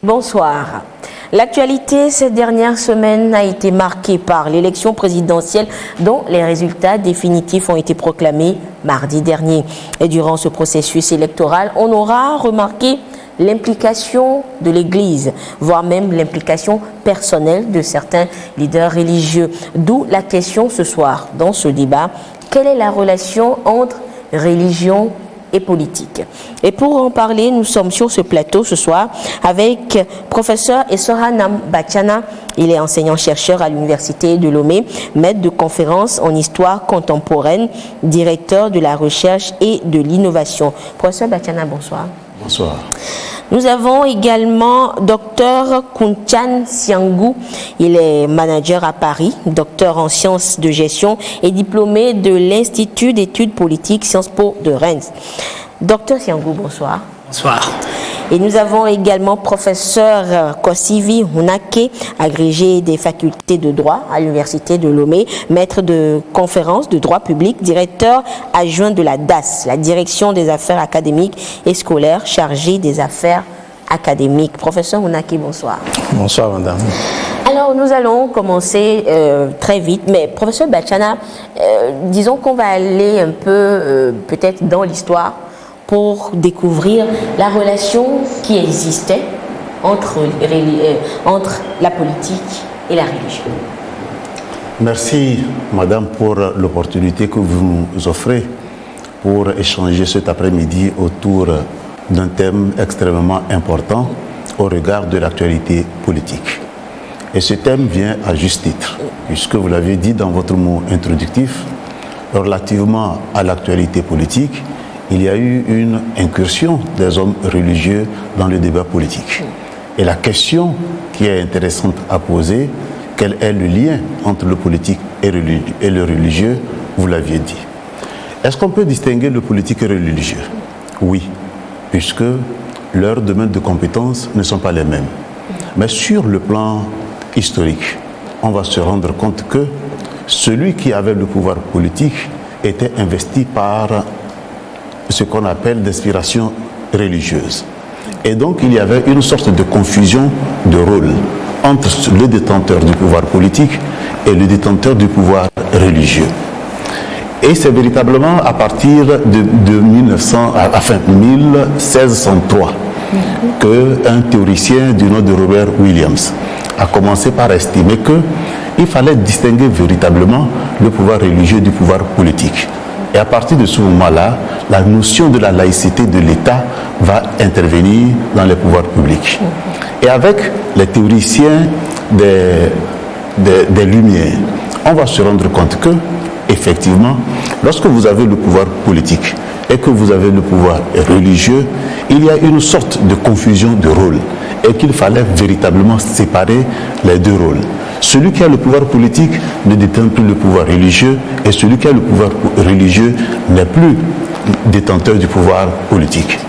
Bonsoir. L'actualité ces dernières semaines a été marquée par l'élection présidentielle dont les résultats définitifs ont été proclamés mardi dernier. Et durant ce processus électoral, on aura remarqué l'implication de l'Église, voire même l'implication personnelle de certains leaders religieux. D'où la question ce soir dans ce débat, quelle est la relation entre religion et politique? Et pour en parler, nous sommes sur ce plateau ce soir avec professeur Essoranam Bachana. Il est enseignant-chercheur à l'Université de Lomé, maître de conférences en histoire contemporaine, directeur de la recherche et de l'innovation. Professeur Bachana, bonsoir. Bonsoir. Nous avons également Dr Kunchan Siangou. Il est manager à Paris, docteur en sciences de gestion et diplômé de l'Institut d'études politiques Sciences Po de Rennes. Docteur Siangou, bonsoir. Bonsoir. Et nous avons également professeur Kosivi Hunake, agrégé des facultés de droit à l'Université de Lomé, maître de conférences de droit public, directeur adjoint de la DAS, la direction des affaires académiques et scolaires, chargé des affaires académiques. Professeur Hunake, bonsoir. Bonsoir, madame. Alors, nous allons commencer très vite, mais professeur Bachana, disons qu'on va aller un peu peut-être dans l'histoire pour découvrir la relation qui existait entre la politique et la religion. Merci, madame, pour l'opportunité que vous nous offrez pour échanger cet après-midi autour d'un thème extrêmement important au regard de l'actualité politique. Et ce thème vient à juste titre, puisque vous l'avez dit dans votre mot introductif, relativement à l'actualité politique, il y a eu une incursion des hommes religieux dans le débat politique. Et la question qui est intéressante à poser, quel est le lien entre le politique et le religieux, vous l'aviez dit. Est-ce qu'on peut distinguer le politique et le religieux? Oui, puisque leurs domaines de compétences ne sont pas les mêmes. Mais sur le plan historique, on va se rendre compte que celui qui avait le pouvoir politique était investi par ce qu'on appelle d'inspiration religieuse. Et donc il y avait une sorte de confusion de rôle entre le détenteur du pouvoir politique et le détenteur du pouvoir religieux. Et c'est véritablement à partir de 1603 qu'un théoricien du nom de Robert Williams a commencé par estimer qu'il fallait distinguer véritablement le pouvoir religieux du pouvoir politique. Et à partir de ce moment-là, la notion de la laïcité de l'État va intervenir dans les pouvoirs publics. Et avec les théoriciens des Lumières, on va se rendre compte que, effectivement, lorsque vous avez le pouvoir politique et que vous avez le pouvoir religieux, il y a une sorte de confusion de rôles et qu'il fallait véritablement séparer les deux rôles. Celui qui a le pouvoir politique ne détient plus le pouvoir religieux et celui qui a le pouvoir religieux n'est plus détenteur du pouvoir politique.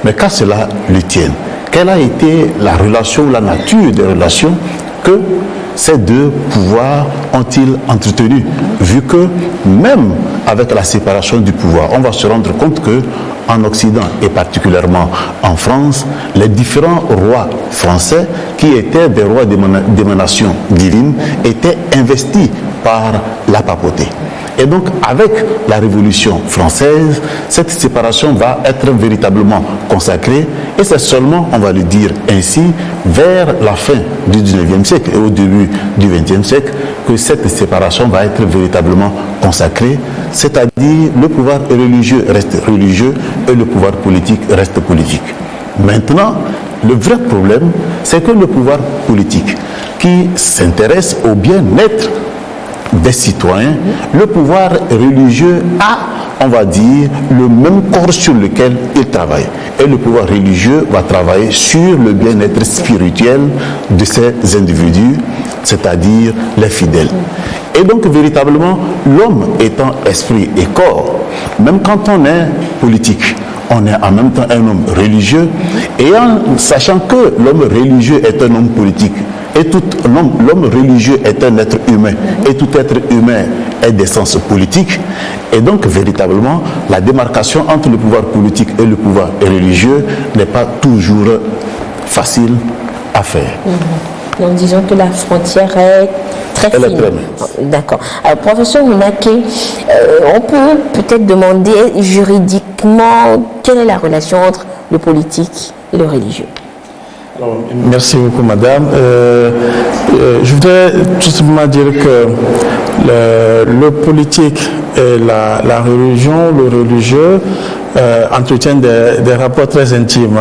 Mais qu'à cela le tienne, quelle a été la relation, la nature des relations que ces deux pouvoirs ont-ils entretenu, vu que même avec la séparation du pouvoir, on va se rendre compte que en Occident et particulièrement en France, les différents rois français qui étaient des rois d'émanation divine étaient investis par la papauté. Et donc, avec la Révolution française, cette séparation va être véritablement consacrée et c'est seulement, on va le dire ainsi, vers la fin du 19e siècle et au début du 20e siècle que cette séparation va être véritablement consacrée, c'est-à-dire le pouvoir religieux reste religieux et le pouvoir politique reste politique. Maintenant, le vrai problème, c'est que le pouvoir politique qui s'intéresse au bien-être des citoyens, le pouvoir religieux a, on va dire, le même corps sur lequel il travaille. Et le pouvoir religieux va travailler sur le bien-être spirituel de ces individus, c'est-à-dire les fidèles. Et donc, véritablement, l'homme étant esprit et corps, même quand on est politique, on est en même temps un homme religieux, et en sachant que l'homme religieux est un homme politique, et tout l'homme religieux est un être humain, et tout être humain est d'essence politique, et donc véritablement la démarcation entre le pouvoir politique et le pouvoir religieux n'est pas toujours facile à faire. Donc disons que la frontière est très fine. D'accord. Alors professeur Mounaké, on peut peut-être demander juridiquement quelle est la relation entre le politique et le religieux. Alors, merci beaucoup madame. Je voudrais tout simplement dire que le politique et la religion, le religieux entretiennent des rapports très intimes.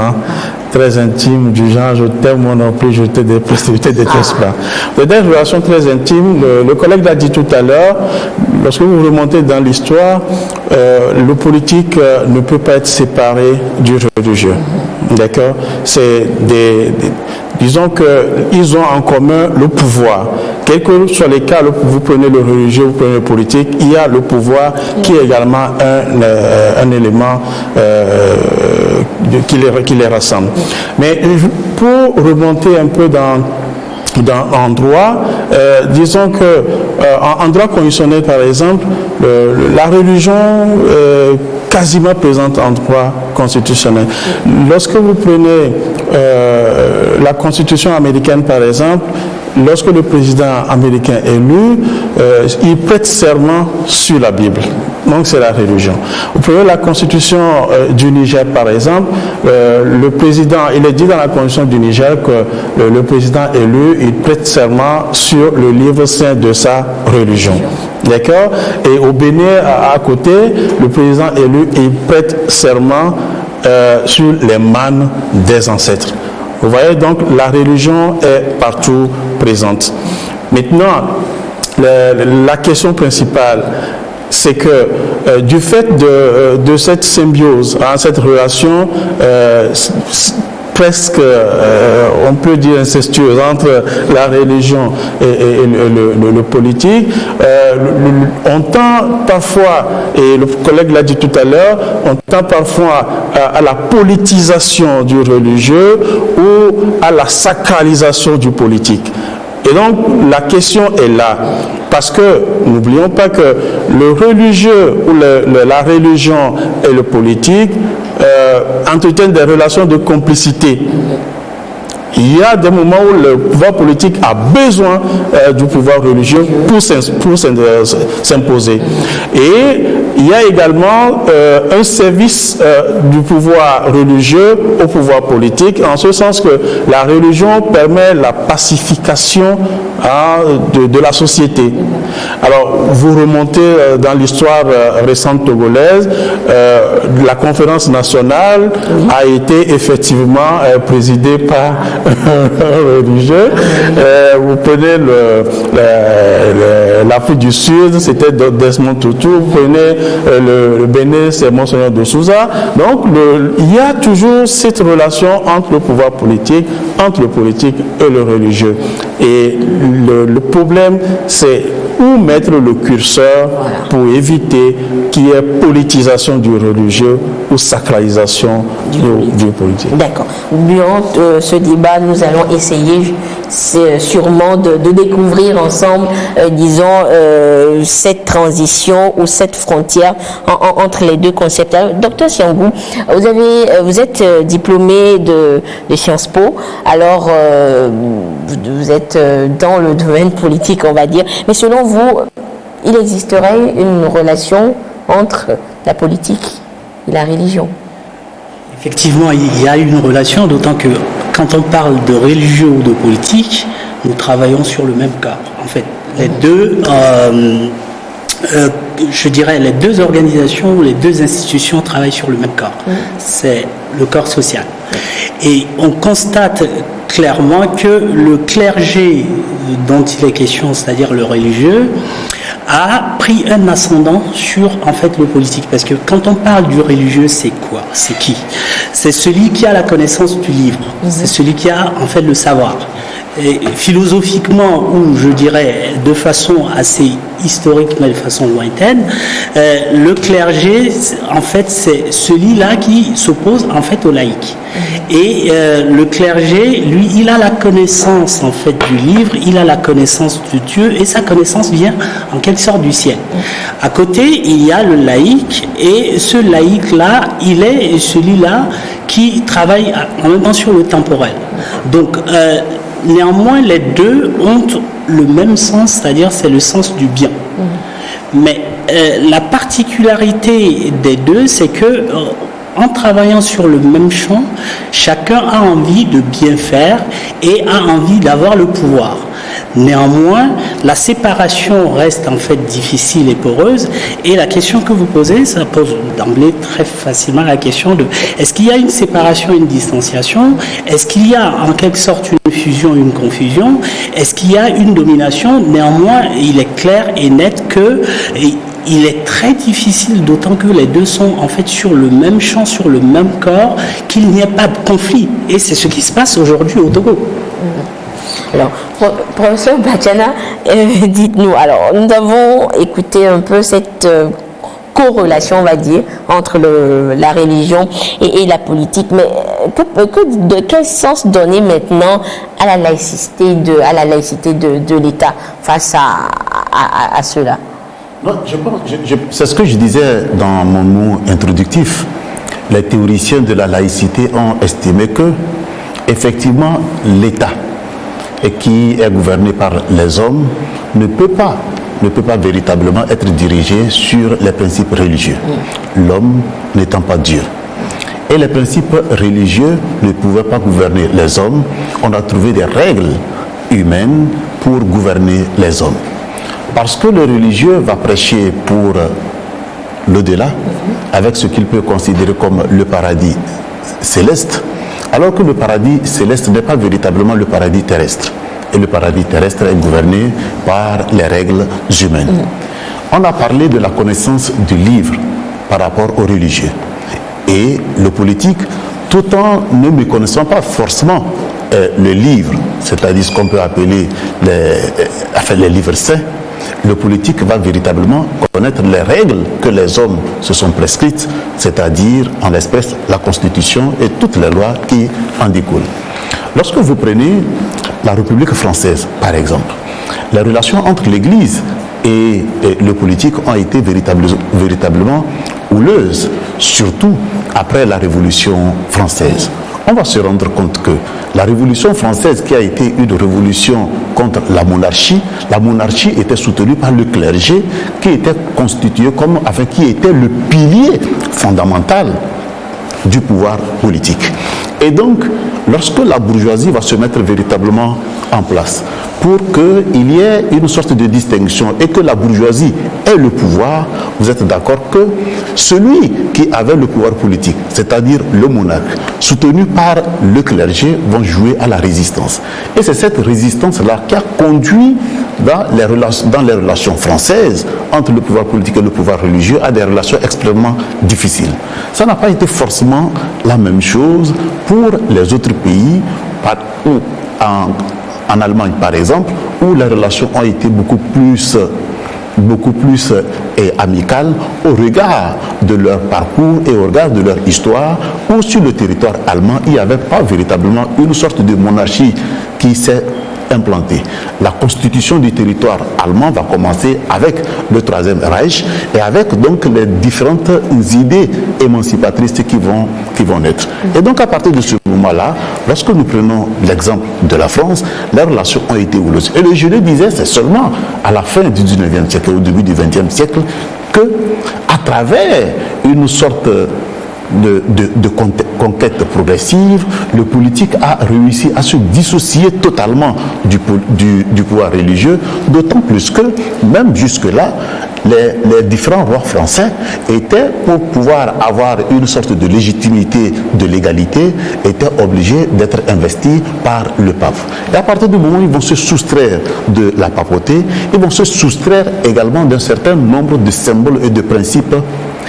Très intime, du genre je t'aime, moi non plus, je te déteste pas. C'est des relations très intimes. Le collègue l'a dit tout à l'heure, lorsque vous remontez dans l'histoire, le politique ne peut pas être séparé du religieux. D'accord? C'est disons qu'ils ont en commun le pouvoir. Quel que soit les cas, vous prenez le religieux, vous prenez le politique, il y a le pouvoir qui est également un élément qui les rassemble. Mais pour remonter un peu en droit, disons que en droit constitutionnel par exemple, la religion quasiment présente en droit constitutionnel. Lorsque vous prenez la Constitution américaine par exemple, lorsque le président américain est élu, il prête serment sur la Bible. Donc c'est la religion. Vous prenez la Constitution du Niger par exemple, le président, il est dit dans la Constitution du Niger que le président élu, il prête serment sur le livre saint de sa religion. D'accord? Et au Bénin, à côté, le président élu, il prête serment sur les mânes des ancêtres. Vous voyez, donc la religion est partout présente. Maintenant, la question principale, c'est que du fait de cette symbiose, cette relation presque, on peut dire incestueuse entre la religion et le politique, on tend parfois, et le collègue l'a dit tout à l'heure, on tend parfois à la politisation du religieux ou à la sacralisation du politique. Et donc, la question est là. Parce que, n'oublions pas que le religieux ou la religion et le politique entretiennent des relations de complicité. Il y a des moments où le pouvoir politique a besoin du pouvoir religieux pour s'imposer. Et il y a également un service du pouvoir religieux au pouvoir politique, en ce sens que la religion permet la pacification de la société. Alors, vous remontez dans l'histoire récente togolaise, la conférence nationale a été effectivement présidée par religieux. Vous prenez l'Afrique du Sud, c'était Desmond Tutu. Vous prenez le Bénin, c'est Monseigneur de Souza. Donc, il y a toujours cette relation entre le pouvoir politique, entre le politique et le religieux. Et le problème, c'est où mettre le curseur pour éviter qu'il y ait politisation du religieux ou sacralisation du politique. D'accord. Durant ce débat, nous allons essayer sûrement de découvrir ensemble, disons, cette transition ou cette frontière entre les deux concepts. Alors, Docteur Siangou, vous êtes diplômé de Sciences Po, alors vous êtes dans le domaine politique, on va dire, mais selon vous, il existerait une relation entre la politique et la religion? Effectivement, il y a une relation, d'autant que quand on parle de religieux ou de politique, nous travaillons sur le même cas. En fait, les deux, je dirais, les deux organisations, les deux institutions travaillent sur le même corps. C'est le corps social. Et on constate clairement que le clergé dont il est question, c'est-à-dire le religieux, a pris un ascendant sur en fait le politique, parce que quand on parle du religieux, c'est quoi? C'est qui? C'est celui qui a la connaissance du livre, c'est celui qui a en fait le savoir. philosophiquement, ou je dirais de façon assez historique, mais de façon lointaine, le clergé, en fait, c'est celui-là qui s'oppose en fait au laïc. Et le clergé, lui, il a la connaissance en fait du livre, il a la connaissance de Dieu, et sa connaissance vient en quelque sorte du ciel. À côté, il y a le laïc, et ce laïc-là, il est celui-là qui travaille en même temps sur le temporel. Donc, néanmoins, les deux ont le même sens, c'est-à-dire c'est le sens du bien. Mais la particularité des deux, c'est que en travaillant sur le même champ, chacun a envie de bien faire et a envie d'avoir le pouvoir. Néanmoins, la séparation reste en fait difficile et poreuse, et la question que vous posez, ça pose d'emblée très facilement la question de est-ce qu'il y a une séparation et une distanciation? Est-ce qu'il y a en quelque sorte une fusion, une confusion? Est-ce qu'il y a une domination? Néanmoins, il est clair et net que il est très difficile, d'autant que les deux sont en fait sur le même champ, sur le même corps, qu'il n'y ait pas de conflit. Et c'est ce qui se passe aujourd'hui au Togo. Alors, professeur Batiana, dites-nous, alors, nous avons écouté un peu cette corrélation, on va dire, entre la religion et la politique, mais de quel sens donner maintenant à la laïcité de l'État face à cela? Non, c'est ce que je disais dans mon mot introductif. Les théoriciens de la laïcité ont estimé que, effectivement, l'État, qui est gouverné par les hommes, ne peut pas véritablement être dirigé sur les principes religieux, l'homme n'étant pas Dieu. Et les principes religieux ne pouvaient pas gouverner les hommes. On a trouvé des règles humaines pour gouverner les hommes. Parce que le religieux va prêcher pour l'au-delà, avec ce qu'il peut considérer comme le paradis céleste, alors que le paradis céleste n'est pas véritablement le paradis terrestre. Et le paradis terrestre est gouverné par les règles humaines. On a parlé de la connaissance du livre par rapport aux religieux. Et le politique, tout en ne méconnaissant pas forcément le livre, c'est-à-dire ce qu'on peut appeler les livres saints, le politique va véritablement connaître les règles que les hommes se sont prescrites, c'est-à-dire en l'espèce la Constitution et toutes les lois qui en découlent. Lorsque vous prenez la République française, par exemple, les relations entre l'Église et le politique ont été véritablement houleuses, surtout après la Révolution française. On va se rendre compte que la Révolution française, qui a été une révolution contre la monarchie était soutenue par le clergé, qui était constitué qui était le pilier fondamental du pouvoir politique. Et donc, lorsque la bourgeoisie va se mettre véritablement en place, pour qu'il y ait une sorte de distinction et que la bourgeoisie ait le pouvoir, vous êtes d'accord que celui qui avait le pouvoir politique, c'est-à-dire le monarque, soutenu par le clergé, vont jouer à la résistance. Et c'est cette résistance-là qui a conduit dans les relations françaises entre le pouvoir politique et le pouvoir religieux à des relations extrêmement difficiles. Ça n'a pas été forcément la même chose pour les autres pays, en Allemagne par exemple, où les relations ont été beaucoup plus amicales au regard de leur parcours et au regard de leur histoire, où sur le territoire allemand, il n'y avait pas véritablement une sorte de monarchie qui s'est implantée. La constitution du territoire allemand va commencer avec le Troisième Reich et avec donc les différentes idées émancipatrices qui vont naître. Et donc à partir de ce moment-là, lorsque nous prenons l'exemple de la France, les relations ont été houleuses. Et je le disais, c'est seulement à la fin du 19e siècle, au début du 20e siècle, que à travers une sorte de conquête progressive, le politique a réussi à se dissocier totalement du pouvoir religieux, d'autant plus que, même jusque-là, les différents rois français étaient, pour pouvoir avoir une sorte de légitimité, de légalité, étaient obligés d'être investis par le pape. Et à partir du moment où ils vont se soustraire de la papauté, ils vont se soustraire également d'un certain nombre de symboles et de principes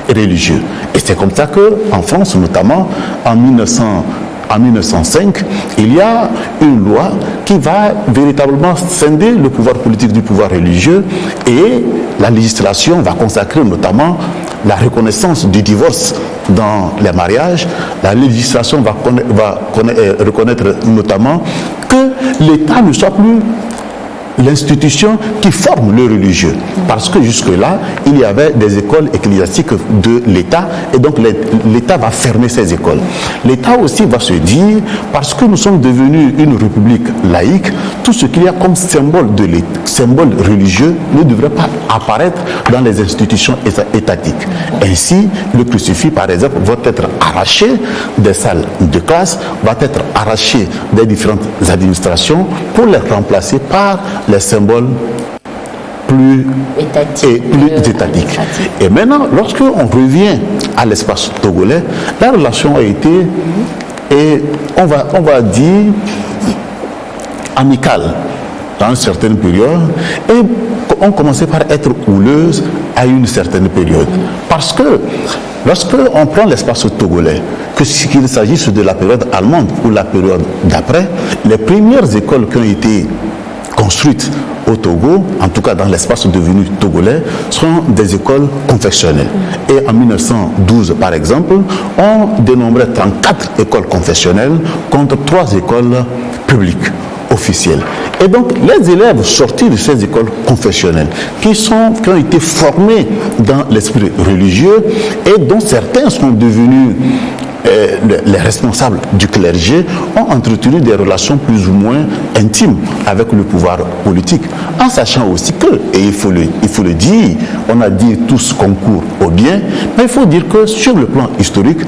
religieux. Et c'est comme ça qu'en France, notamment en en 1905, il y a une loi qui va véritablement scinder le pouvoir politique du pouvoir religieux, et la législation va consacrer notamment la reconnaissance du divorce dans les mariages. La législation va reconnaître notamment que l'État ne soit plus l'institution qui forme le religieux. Parce que jusque-là, il y avait des écoles ecclésiastiques de l'État, et donc l'État va fermer ces écoles. L'État aussi va se dire, parce que nous sommes devenus une république laïque, tout ce qu'il y a comme symbole religieux ne devrait pas apparaître dans les institutions étatiques. Ainsi, le crucifix, par exemple, va être arraché des salles de classe, va être arraché des différentes administrations pour les remplacer par les symboles plus étatiques. Et maintenant, lorsque on revient à l'espace togolais, la relation a été, et on va dire, amicale dans une certaine période, et on commençait par être houleuse à une certaine période. Parce que lorsque on prend l'espace togolais, qu'il s'agisse de la période allemande ou la période d'après, les premières écoles qui ont été construites au Togo, en tout cas dans l'espace devenu togolais, sont des écoles confessionnelles. Et en 1912, par exemple, on dénombrait 34 écoles confessionnelles contre 3 écoles publiques officielles. Et donc, les élèves sortis de ces écoles confessionnelles, qui ont été formés dans l'esprit religieux et dont certains sont devenus les responsables du clergé, ont entretenu des relations plus ou moins intimes avec le pouvoir politique, en sachant aussi que, et il faut le dire, on a dit tous concours au bien, mais il faut dire que sur le plan historique,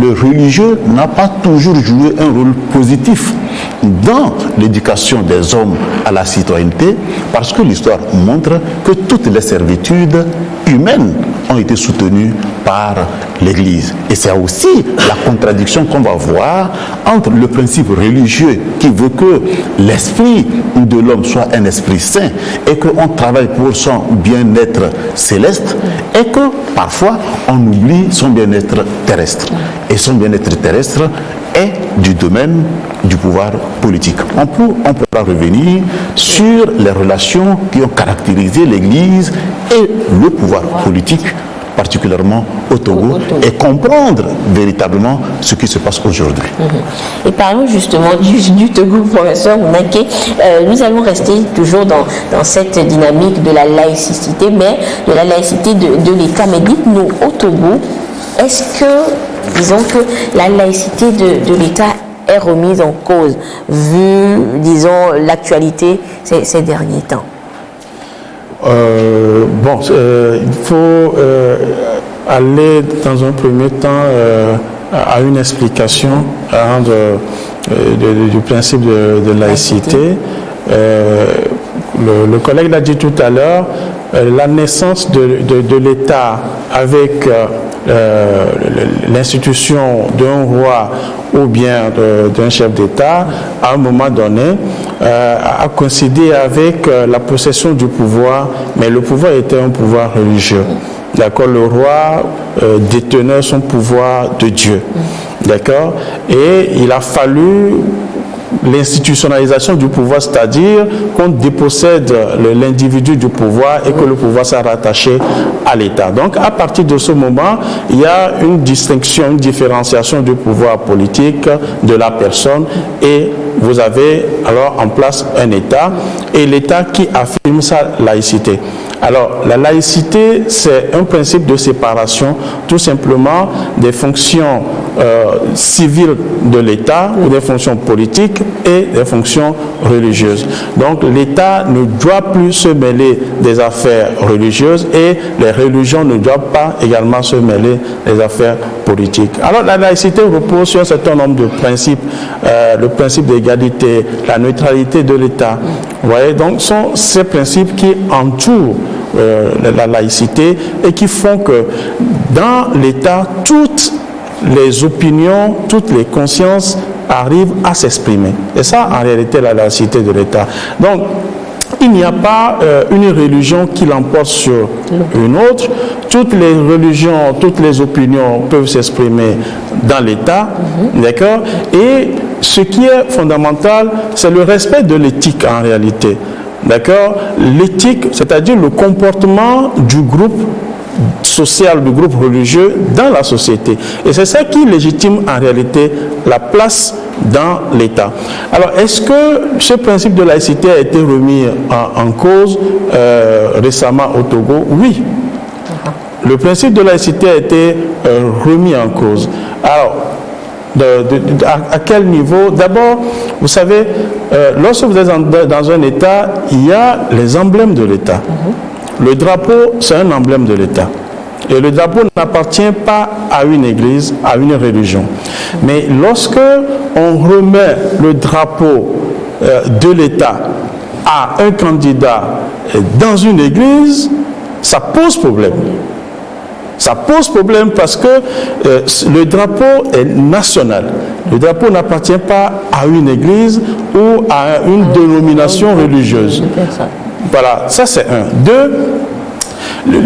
le religieux n'a pas toujours joué un rôle positif dans l'éducation des hommes à la citoyenneté, parce que l'histoire montre que toutes les servitudes humaines ont été soutenues par l'Église. Et c'est aussi la contradiction qu'on va voir entre le principe religieux qui veut que l'esprit de l'homme soit un esprit saint et qu'on travaille pour son bien-être céleste, et que parfois on oublie son bien-être terrestre. Et son bien-être terrestre est du domaine du pouvoir politique. On pourra revenir sur les relations qui ont caractérisé l'Église et le pouvoir politique, particulièrement au Togo, et comprendre véritablement ce qui se passe aujourd'hui. Et parlons justement du Togo, professeur Mounaké. Nous allons rester toujours dans cette dynamique de la laïcité, mais de la laïcité de l'État. Mais dites-nous, au Togo, est-ce que, disons que la laïcité de l'État est remise en cause, vu, disons, l'actualité ces derniers temps? Il faut aller dans un premier temps à une explication du principe de laïcité. Le collègue l'a dit tout à l'heure, la naissance de l'État avec l'institution d'un roi ou bien d'un chef d'État, à un moment donné, a coïncidé avec la possession du pouvoir, mais le pouvoir était un pouvoir religieux. D'accord, le roi détenait son pouvoir de Dieu. D'accord, et il a fallu l'institutionnalisation du pouvoir, c'est-à-dire qu'on dépossède l'individu du pouvoir et que le pouvoir soit rattaché à l'État. Donc, à partir de ce moment, il y a une distinction, une différenciation du pouvoir politique de la personne, et vous avez alors en place un État, et l'État qui affirme sa laïcité. Alors, la laïcité, c'est un principe de séparation, tout simplement, des fonctions civiles de l'État ou des fonctions politiques et des fonctions religieuses. Donc, l'État ne doit plus se mêler des affaires religieuses et les religions ne doivent pas également se mêler des affaires politiques. Alors, la laïcité repose sur un certain nombre de principes, le principe d'égalité, la neutralité de l'État. Vous voyez, donc, ce sont ces principes qui entourent la laïcité et qui font que dans l'État, toutes les opinions, toutes les consciences arrivent à s'exprimer. Et ça, en réalité, la laïcité de l'État. Donc, il n'y a pas une religion qui l'emporte sur une autre. Toutes les religions, toutes les opinions peuvent s'exprimer dans l'État, d'accord? Et ce qui est fondamental, c'est le respect de l'éthique en réalité, d'accord? L'éthique, c'est-à-dire le comportement du groupe social, du groupe religieux dans la société. Et c'est ça qui légitime en réalité la place dans l'État. Alors, est-ce que ce principe de laïcité a été remis en cause récemment au Togo? Oui. Le principe de laïcité a été remis en cause. Alors, à quel niveau? D'abord, vous savez, lorsque vous êtes dans un État, il y a les emblèmes de l'État. Le drapeau, c'est un emblème de l'État. Et le drapeau n'appartient pas à une église, à une religion. Mais lorsque on remet le drapeau de l'État à un candidat dans une église, ça pose problème. Ça pose problème parce que le drapeau est national. Le drapeau n'appartient pas à une église ou à une dénomination religieuse. Voilà, ça c'est un. Deux,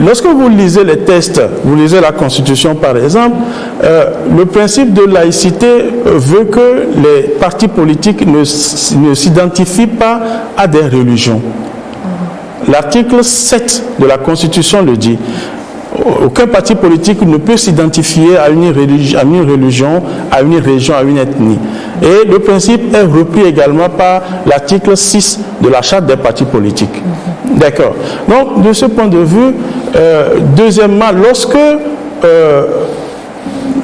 lorsque vous lisez les textes, vous lisez la Constitution par exemple, le principe de laïcité veut que les partis politiques ne s'identifient pas à des religions. L'article 7 de la Constitution le dit. Aucun parti politique ne peut s'identifier à une religion, à une région, à une ethnie. Et le principe est repris également par l'article 6 de la Charte des partis politiques. D'accord. Donc, de ce point de vue, deuxièmement, lorsque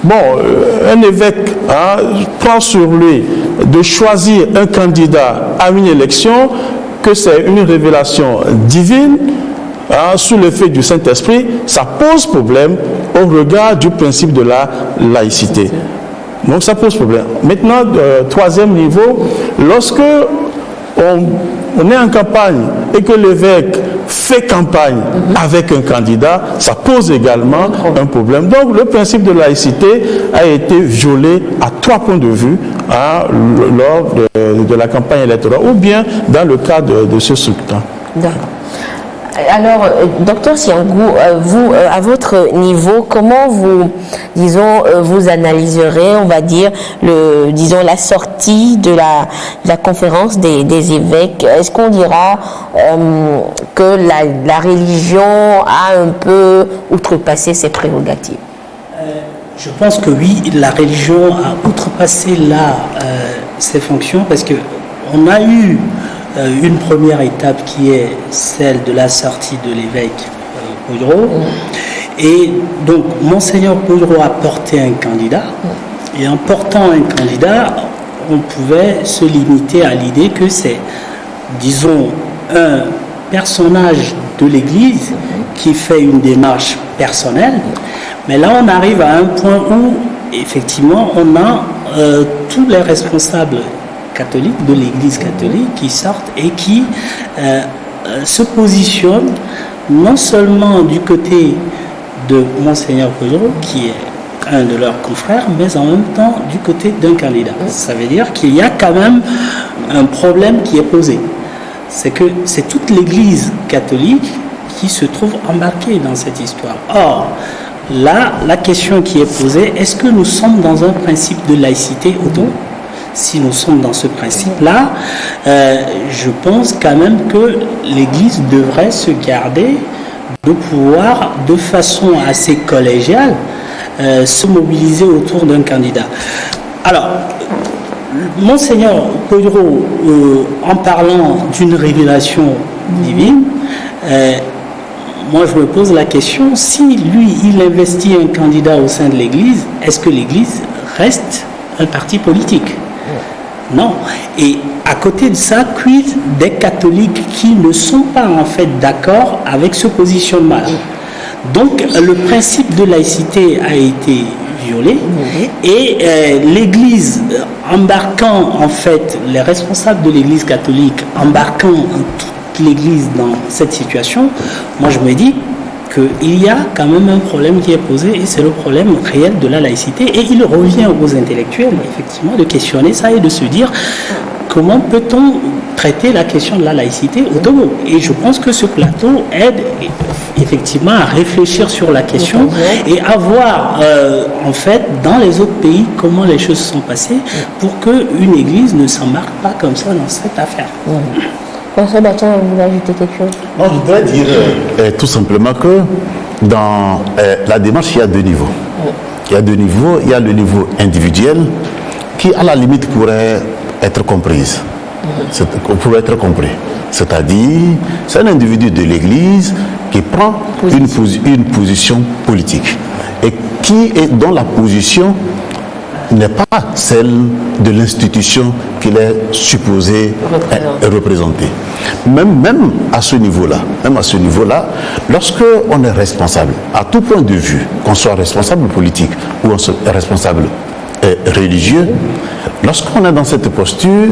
un évêque prend sur lui de choisir un candidat à une élection, que c'est une révélation divine, sous l'effet du Saint-Esprit, ça pose problème au regard du principe de la laïcité. Donc ça pose problème. Maintenant, troisième niveau, lorsque on est en campagne et que l'évêque fait campagne avec un candidat, ça pose également un problème. Donc le principe de laïcité a été violé à 3 points de vue lors de la campagne électorale ou bien dans le cadre de ce scrutin. D'accord. Alors, docteur Siangou, vous, à votre niveau, comment vous, vous analyserez, on va dire, la sortie de la conférence des évêques? Est-ce qu'on dira que la religion a un peu outrepassé ses prérogatives? Je pense que oui, la religion a outrepassé ses fonctions parce que on a eu une première étape qui est celle de la sortie de l'évêque Poudreau. Et donc, Monseigneur Poudreau a porté un candidat. Et en portant un candidat, on pouvait se limiter à l'idée que c'est, disons, un personnage de l'Église qui fait une démarche personnelle. Mais là, on arrive à un point où, effectivement, on a tous les responsables catholiques, de l'Église catholique, qui sortent et qui se positionnent non seulement du côté de Monseigneur Poudreau, qui est un de leurs confrères, mais en même temps du côté d'un candidat. Ça veut dire qu'il y a quand même un problème qui est posé. C'est que c'est toute l'Église catholique qui se trouve embarquée dans cette histoire. Or, là, la question qui est posée, est-ce que nous sommes dans un principe de laïcité au Togo ? Si nous sommes dans ce principe-là, je pense quand même que l'Église devrait se garder de pouvoir, de façon assez collégiale, se mobiliser autour d'un candidat. Alors, Monseigneur Poudreau, en parlant d'une révélation divine, moi je me pose la question, si lui, il investit un candidat au sein de l'Église, est-ce que l'Église reste un parti politique ? Non. Et à côté de ça, quid des catholiques qui ne sont pas en fait d'accord avec ce positionnement. Donc le principe de laïcité a été violé et l'Église embarquant en fait les responsables de l'Église catholique embarquant toute l'Église dans cette situation, moi je me dis qu'il y a quand même un problème qui est posé et c'est le problème réel de la laïcité et il revient aux intellectuels effectivement de questionner ça et de se dire comment peut-on traiter la question de la laïcité au Togo. Et je pense que ce plateau aide effectivement à réfléchir sur la question et à voir en fait dans les autres pays comment les choses se sont passées pour qu'une église ne s'embarque pas comme ça dans cette affaire. François Bachin, vous voulez ajouter quelque chose? Non, je voudrais dire tout simplement que dans la démarche, il y a deux niveaux. Il y a deux niveaux. Il y a le niveau individuel qui, à la limite, pourrait être comprise. Pourrait être compris. C'est-à-dire, c'est un individu de l'Église qui prend une position politique et dont la position n'est pas celle de l'institution qu'il est supposé représenter. Même à ce niveau-là, lorsque on est responsable, à tout point de vue, qu'on soit responsable politique ou responsable religieux, lorsqu'on est dans cette posture,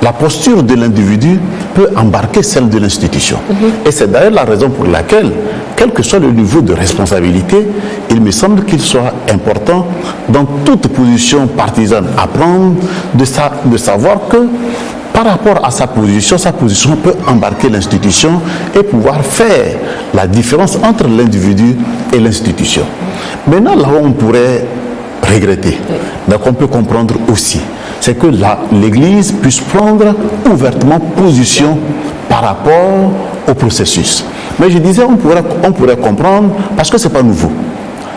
la posture de l'individu peut embarquer celle de l'institution. Et c'est d'ailleurs la raison pour laquelle, quel que soit le niveau de responsabilité, il me semble qu'il soit important, dans toute position partisane à prendre, de savoir que par rapport à sa position peut embarquer l'institution et pouvoir faire la différence entre l'individu et l'institution. Maintenant, là où on pourrait regretter, mais qu'on peut comprendre aussi, c'est que l'Église puisse prendre ouvertement position par rapport au processus. Mais je disais, on pourrait comprendre parce que c'est pas nouveau.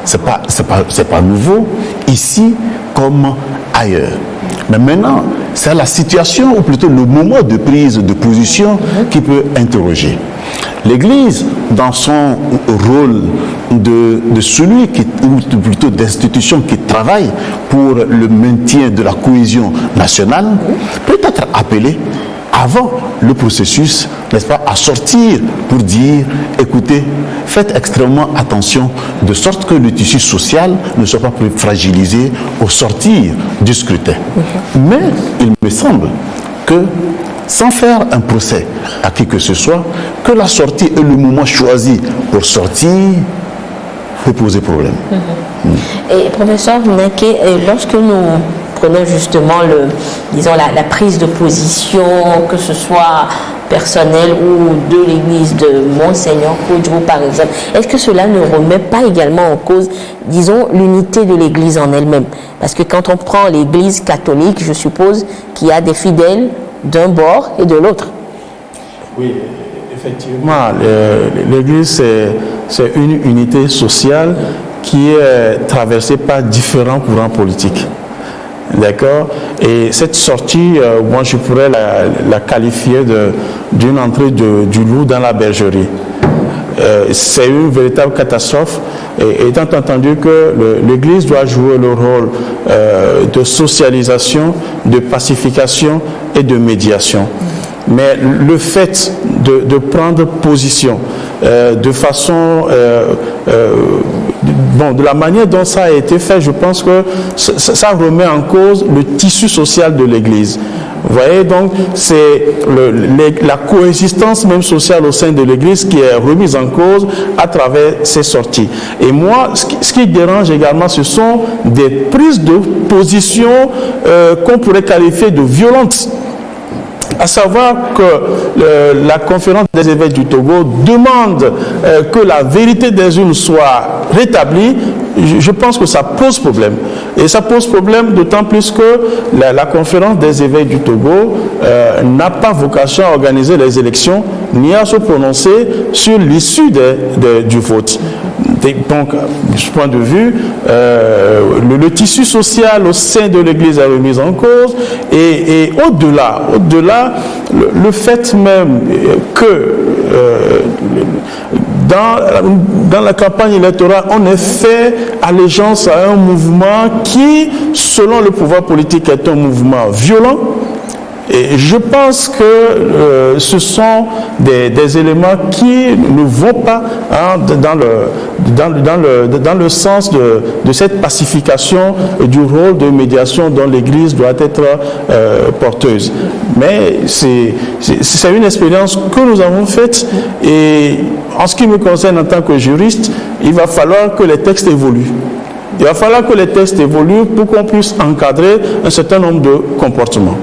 C'est pas nouveau ici comme ailleurs. Mais maintenant, c'est la situation ou plutôt le moment de prise de position qui peut interroger. L'Église, dans son rôle de celui ou plutôt d'institution qui travaille pour le maintien de la cohésion nationale, peut être appelée avant le processus, n'est-ce pas, à sortir pour dire, écoutez, faites extrêmement attention de sorte que le tissu social ne soit pas plus fragilisé au sortir du scrutin. Mais il me semble que, sans faire un procès à qui que ce soit, que la sortie est le moment choisi pour sortir peut poser problème. Et professeur Nake, lorsque nous prenons justement la prise de position, que ce soit personnelle ou de l'église de Monseigneur Koudjou par exemple, est-ce que cela ne remet pas également en cause, disons, l'unité de l'église en elle-même? Parce que quand on prend l'église catholique, je suppose qu'il y a des fidèles d'un bord et de l'autre. Oui, effectivement, l'église c'est une unité sociale qui est traversée par différents courants politiques. D'accord? Et cette sortie, moi je pourrais la qualifier d'une entrée du loup dans la bergerie. C'est une véritable catastrophe, et étant entendu que l'Église doit jouer le rôle de socialisation, de pacification et de médiation. Mais le fait de prendre position de façon... de la manière dont ça a été fait, je pense que ça remet en cause le tissu social de l'Église. Vous voyez, donc c'est la coexistence même sociale au sein de l'Église qui est remise en cause à travers ces sorties. Et moi, ce qui dérange également, ce sont des prises de position qu'on pourrait qualifier de violentes. À savoir que la conférence des évêques du Togo demande que la vérité des unes soit rétablie. Je pense que ça pose problème. Et ça pose problème d'autant plus que la conférence des évêques du Togo n'a pas vocation à organiser les élections ni à se prononcer sur l'issue du vote. Donc, de ce point de vue, le tissu social au sein de l'Église est remis en cause, et au-delà, le fait même que dans la campagne électorale, on ait fait allégeance à un mouvement qui, selon le pouvoir politique, est un mouvement violent. Et je pense que ce sont des éléments qui ne vont pas dans le sens de cette pacification et du rôle de médiation dont l'Église doit être porteuse. Mais c'est une expérience que nous avons faite, et en ce qui me concerne en tant que juriste, il va falloir que les textes évoluent. Il va falloir que les textes évoluent pour qu'on puisse encadrer un certain nombre de comportements.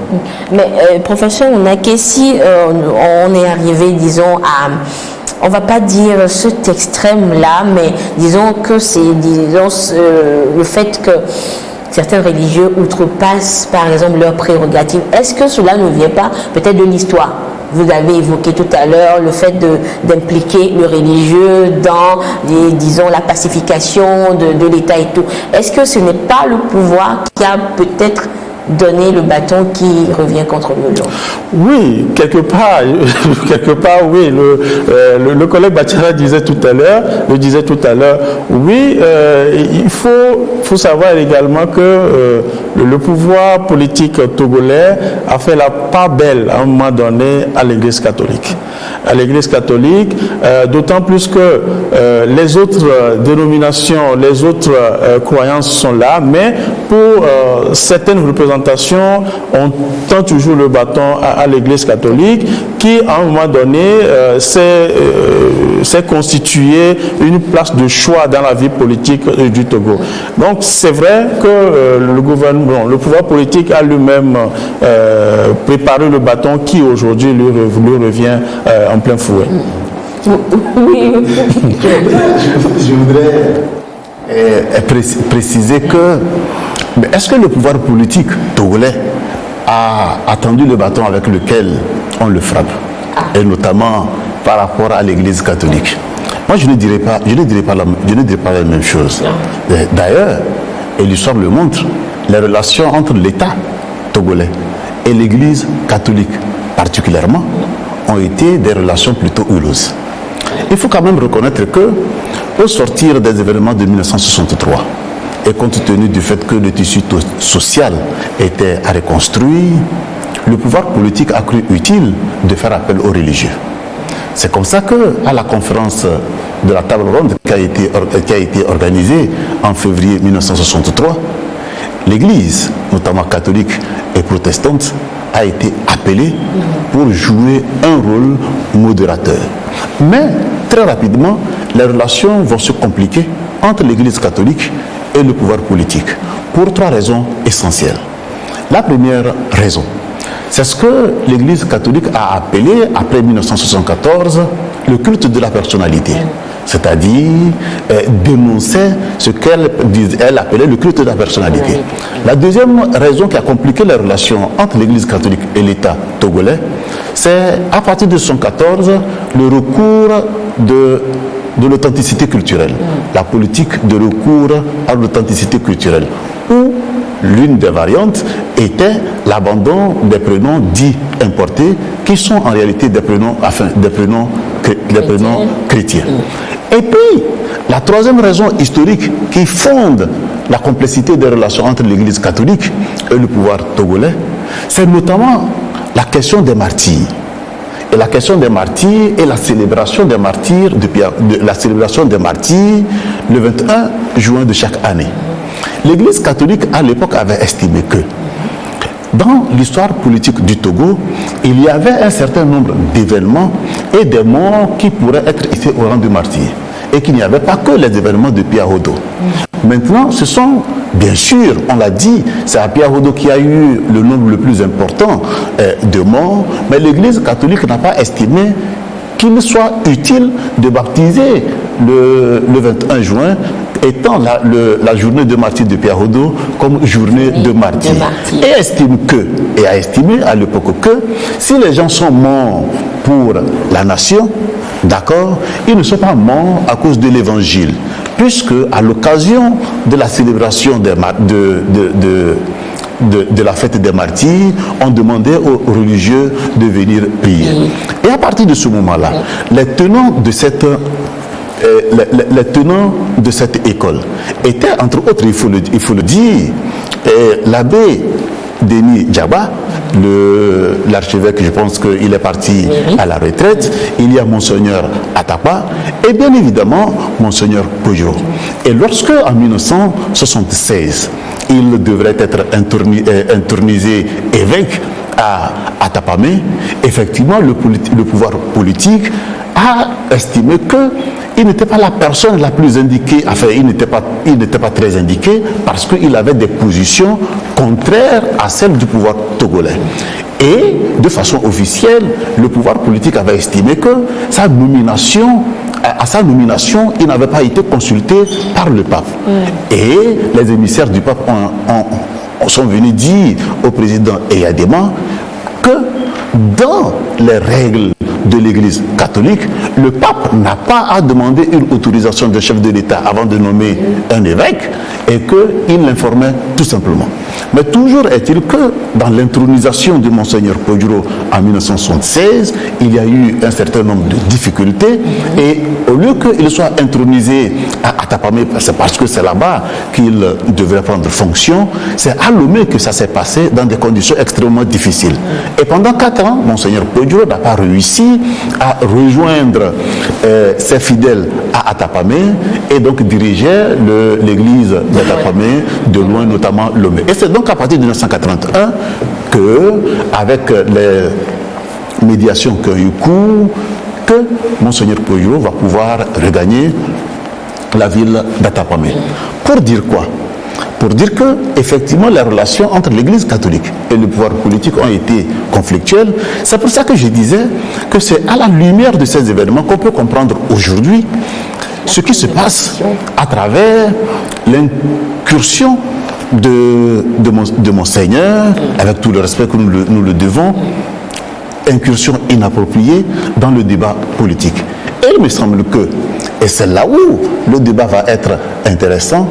Mais professeur Onakessi, on est arrivé, disons, à... On ne va pas dire cet extrême-là, mais disons que c'est le fait que certains religieux outrepassent, par exemple, leurs prérogatives. Est-ce que cela ne vient pas peut-être de l'histoire ? Vous avez évoqué tout à l'heure le fait d'impliquer le religieux dans, disons, la pacification de l'État et tout. Est-ce que ce n'est pas le pouvoir qui a peut-être donné le bâton qui revient contre le lion? Oui, quelque part, oui. Le collègue Bachara le disait tout à l'heure, oui, il faut savoir également que le pouvoir politique togolais a fait la part belle à un moment donné à l'Église catholique. D'autant plus que les autres dénominations, les autres croyances sont là, mais pour certaines représentations, on tend toujours le bâton à l'Église catholique qui, à un moment donné, s'est constitué une place de choix dans la vie politique du Togo. Donc, c'est vrai que le gouvernement, le pouvoir politique a lui-même préparé le bâton qui, aujourd'hui, lui revient en plein fouet. Oui. Je voudrais préciser que est-ce que le pouvoir politique togolais a attendu le bâton avec lequel on le frappe, et notamment par rapport à l'Église catholique? Moi, je ne dirais pas la même chose. D'ailleurs, et l'histoire le montre, les relations entre l'État togolais et l'Église catholique particulièrement ont été des relations plutôt houleuses. Il faut quand même reconnaître que, au sortir des événements de 1963, et compte tenu du fait que le tissu social était à reconstruire, le pouvoir politique a cru utile de faire appel aux religieux. C'est comme ça qu'à la conférence de la table ronde qui a été organisée en février 1963, l'Église, notamment catholique et protestante, a été appelée pour jouer un rôle modérateur. Mais très rapidement, les relations vont se compliquer entre l'Église catholique et le pouvoir politique, pour 3 raisons essentielles. La première raison, c'est ce que l'Église catholique a appelé, après 1974, le culte de la personnalité. C'est-à-dire dénoncer ce qu'elle appelait le culte de la personnalité. La deuxième raison qui a compliqué les relations entre l'Église catholique et l'État togolais, c'est à partir de 1974, le recours de l'authenticité culturelle, la politique de recours à l'authenticité culturelle, où l'une des variantes était l'abandon des prénoms dits importés, qui sont en réalité des prénoms chrétiens. Et puis, la troisième raison historique qui fonde la complexité des relations entre l'Église catholique et le pouvoir togolais, c'est notamment la question des martyrs. Et la question des martyrs et la célébration des martyrs, le 21 juin de chaque année. L'Église catholique, à l'époque, avait estimé que dans l'histoire politique du Togo, il y avait un certain nombre d'événements et des morts qui pourraient être ici au rang de martyrs. Et qu'il n'y avait pas que les événements de Piahodo. Maintenant, ce sont, bien sûr, on l'a dit, c'est à Piahodo qui a eu le nombre le plus important de morts, mais l'Église catholique n'a pas estimé qu'il soit utile de baptiser le 21 juin étant la journée de martyrs de Piahodo comme journée de martyrs. Et a estimé à l'époque que si les gens sont morts pour la nation, d'accord, ils ne sont pas morts à cause de l'évangile, puisque à l'occasion de la célébration de la fête des martyrs, on demandait aux religieux de venir prier. Et à partir de ce moment-là, les tenants de cette école étaient, entre autres, il faut le dire, l'abbé Denis Djaba, l'archevêque, je pense qu'il est parti à la retraite. Il y a Monseigneur Atapa et bien évidemment Monseigneur Pojo. Et lorsque, en 1976, il devrait être intronisé évêque à Atapamé, effectivement, le pouvoir politique a estimé qu'il n'était pas la personne la plus indiquée, enfin il n'était pas très indiqué parce qu'il avait des positions contraires à celles du pouvoir togolais. Et de façon officielle, le pouvoir politique avait estimé que à sa nomination, il n'avait pas été consulté par le pape. Et les émissaires du pape sont venus dire au président Eyadema que dans les règles de l'Église catholique, le pape n'a pas à demander une autorisation de chef de l'État avant de nommer un évêque et qu'il l'informait tout simplement. Mais toujours est-il que dans l'intronisation de Monseigneur Podjoro en 1976, il y a eu un certain nombre de difficultés et au lieu qu'il soit intronisé à Atapamé, c'est parce que c'est là-bas qu'il devrait prendre fonction, c'est à Lomé que ça s'est passé dans des conditions extrêmement difficiles. Et pendant 4 ans, Monseigneur Podjoro n'a pas réussi à rejoindre ses fidèles à Atapamé et donc dirigeait l'église d'Atapamé de loin, notamment Lomé. Et c'est donc à partir de 1981 que, avec les médiations qui ont eu cours, que Monseigneur Podjoro va pouvoir regagner la ville d'Atapamé. Pour dire quoi? Pour dire que, effectivement, les relations entre l'Église catholique et le pouvoir politique ont été conflictuelles. C'est pour ça que je disais que c'est à la lumière de ces événements qu'on peut comprendre aujourd'hui ce qui se passe à travers l'incursion de Monseigneur, avec tout le respect que nous le devons, incursion inappropriée dans le débat politique. Et il me semble que, et c'est là où le débat va être intéressant,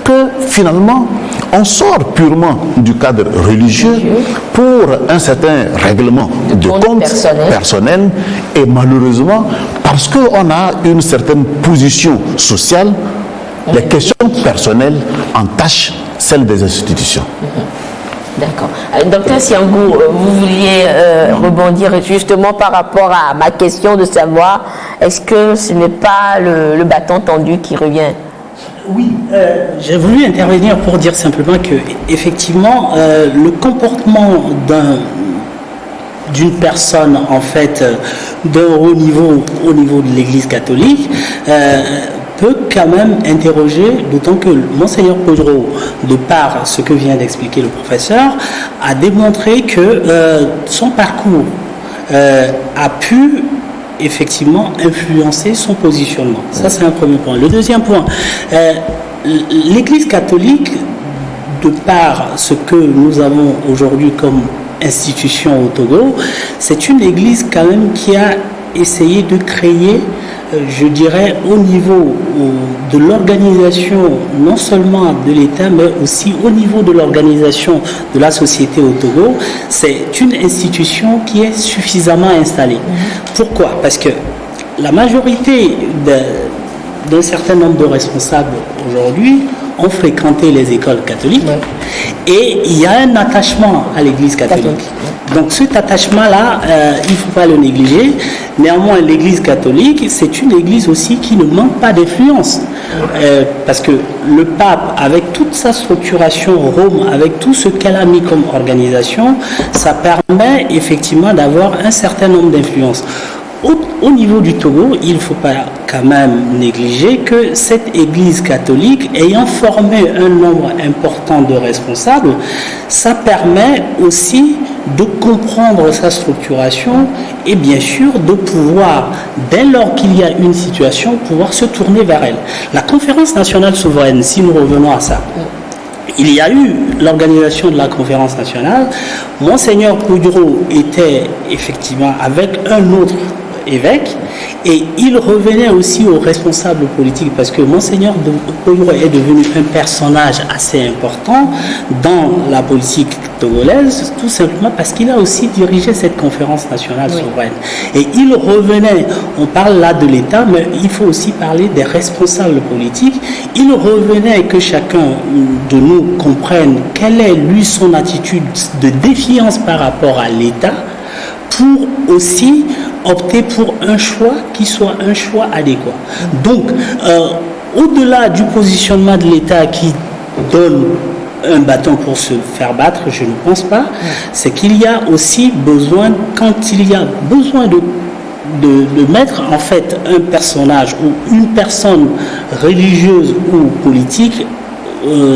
que finalement, on sort purement du cadre religieux pour un certain règlement de compte personnel et malheureusement, parce qu'on a une certaine position sociale, les questions personnelles entachent celles des institutions. D'accord. Docteur Siangou, vous vouliez rebondir justement par rapport à ma question de savoir est-ce que ce n'est pas le bâton tendu qui revient? Oui, j'ai voulu intervenir pour dire simplement que effectivement le comportement d'une personne en fait d'un haut niveau au niveau de l'Église catholique peut quand même interroger, d'autant que Monseigneur Podjoro, de par ce que vient d'expliquer le professeur, a démontré que son parcours a pu effectivement influencer son positionnement. Ça, c'est un premier point. Le deuxième point, l'Église catholique, de par ce que nous avons aujourd'hui comme institution au Togo, c'est une Église quand même qui a essayé de créer, je dirais, au niveau de l'organisation, non seulement de l'État, mais aussi au niveau de l'organisation de la société au Togo, c'est une institution qui est suffisamment installée. Pourquoi? Parce que la majorité d'un certain nombre de responsables aujourd'hui ont fréquenté les écoles catholiques et il y a un attachement à l'Église catholique. Donc cet attachement-là, il ne faut pas le négliger. Néanmoins, l'Église catholique, c'est une Église aussi qui ne manque pas d'influence. Parce que le pape, avec toute sa structuration, Rome, avec tout ce qu'elle a mis comme organisation, ça permet effectivement d'avoir un certain nombre d'influences. Au niveau du Togo, il ne faut pas quand même négliger que cette Église catholique, ayant formé un nombre important de responsables, ça permet aussi de comprendre sa structuration et bien sûr de pouvoir, dès lors qu'il y a une situation, pouvoir se tourner vers elle. La conférence nationale souveraine, si nous revenons à ça, il y a eu l'organisation de la conférence nationale. Monseigneur Podjoro était effectivement avec un autre évêque et il revenait aussi aux responsables politiques parce que Monseigneur Podjoro est devenu un personnage assez important dans la politique togolaise, tout simplement parce qu'il a aussi dirigé cette conférence nationale souveraine. Et il revenait, on parle là de l'État, mais il faut aussi parler des responsables politiques. Il revenait que chacun de nous comprenne quelle est lui son attitude de défiance par rapport à l'État pour aussi opter pour un choix qui soit un choix adéquat. Donc, au-delà du positionnement de l'État qui donne un bâton pour se faire battre, je ne pense pas, c'est qu'il y a aussi besoin, quand il y a besoin de de mettre en fait un personnage ou une personne religieuse ou politique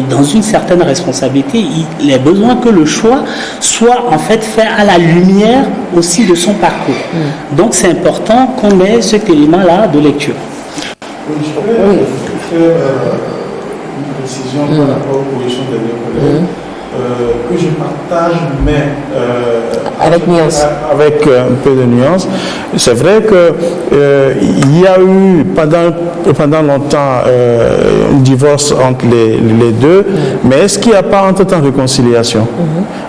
dans une certaine responsabilité. Il est besoin que le choix soit en fait fait à la lumière aussi de son parcours. Donc c'est important qu'on ait cet élément-là de lecture. Je voulais faire une précision par rapport aux positions de mes collègues. Que je partage, mais avec nuance. Avec un peu de nuance. C'est vrai qu'il y a eu pendant longtemps un divorce entre les deux, mais est-ce qu'il n'y a pas entre-temps réconciliation?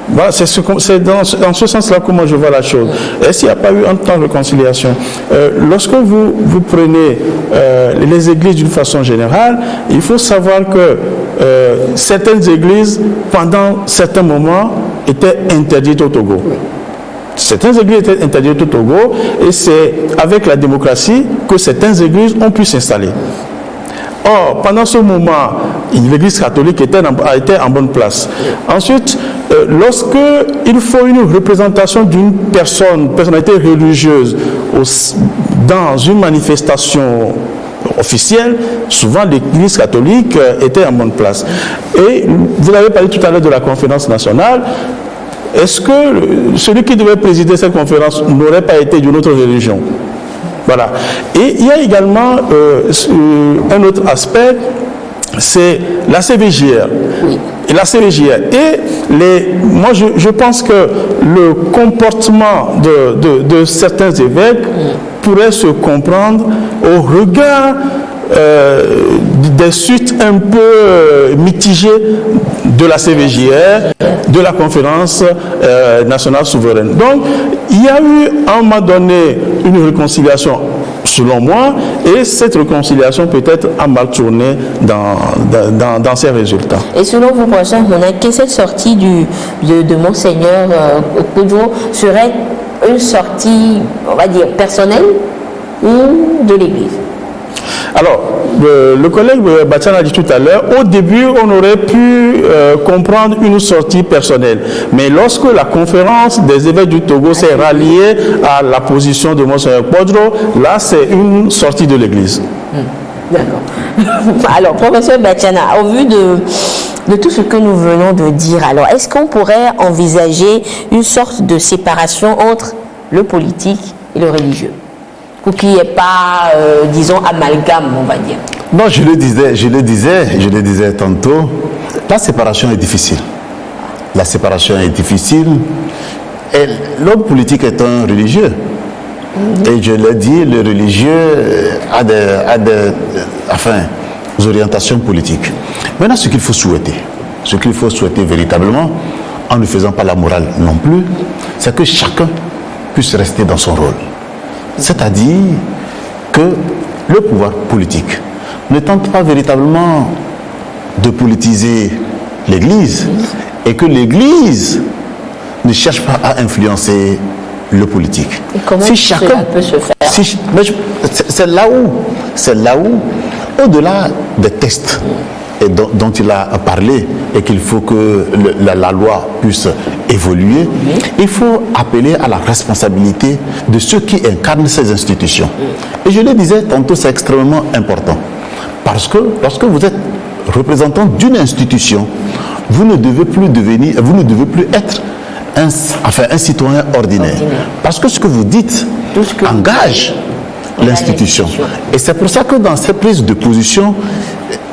Voilà, c'est dans ce sens-là que moi je vois la chose. Est-ce qu'il n'y a pas eu entre-temps réconciliation? Lorsque vous prenez les églises d'une façon générale, il faut savoir que certaines églises, pendant certains moments, étaient interdites au Togo. Certaines églises étaient interdites au Togo et c'est avec la démocratie que certaines églises ont pu s'installer. Or, pendant ce moment, l'église catholique était en bonne place. Ensuite, lorsqu'il faut une représentation d'une personnalité religieuse dans une manifestation officielle, souvent l'église catholique était en bonne place. Et vous avez parlé tout à l'heure de la conférence nationale. Est-ce que celui qui devait présider cette conférence n'aurait pas été d'une autre religion? Voilà. Et il y a également un autre aspect, c'est la CVJR. Et la CVJR. Et moi, je pense que le comportement de certains évêques pourrait se comprendre au regard des suites un peu mitigées de la CVJR, de la conférence nationale souveraine. Donc, il y a eu à un moment donné une réconciliation, selon moi, et cette réconciliation peut-être a mal tourné dans ses résultats. Et selon vous, professeur Mouna, que cette sortie de Monseigneur Okudjo serait une sortie, on va dire, personnelle ou de l'Église? Alors, le collègue Batian a dit tout à l'heure, au début, on aurait pu comprendre une sortie personnelle. Mais lorsque la conférence des évêques du Togo s'est ralliée à la position de Monseigneur Okudjo, là, c'est une sortie de l'Église. D'accord. Alors, professeur Batiana, au vu de tout ce que nous venons de dire, alors, est-ce qu'on pourrait envisager une sorte de séparation entre le politique et le religieux? Pour qu'il n'y ait pas, disons, amalgame, on va dire. Non, je le disais tantôt, la séparation est difficile. La séparation est difficile. Et l'homme politique est un religieux. Et je l'ai dit, le religieux a des orientations politiques. Maintenant, ce qu'il faut souhaiter véritablement, en ne faisant pas la morale non plus, c'est que chacun puisse rester dans son rôle. C'est-à-dire que le pouvoir politique ne tente pas véritablement de politiser l'Église et que l'Église ne cherche pas à influencer le politique. Et comment cela peut se faire? C'est là où, au-delà des textes dont il a parlé et qu'il faut que la loi puisse évoluer, il faut appeler à la responsabilité de ceux qui incarnent ces institutions. Et je le disais tantôt, c'est extrêmement important. Parce que lorsque vous êtes représentant d'une institution, vous ne devez plus être un citoyen ordinaire. Parce que ce que vous dites engage l'institution. Et c'est pour ça que dans cette prise de position,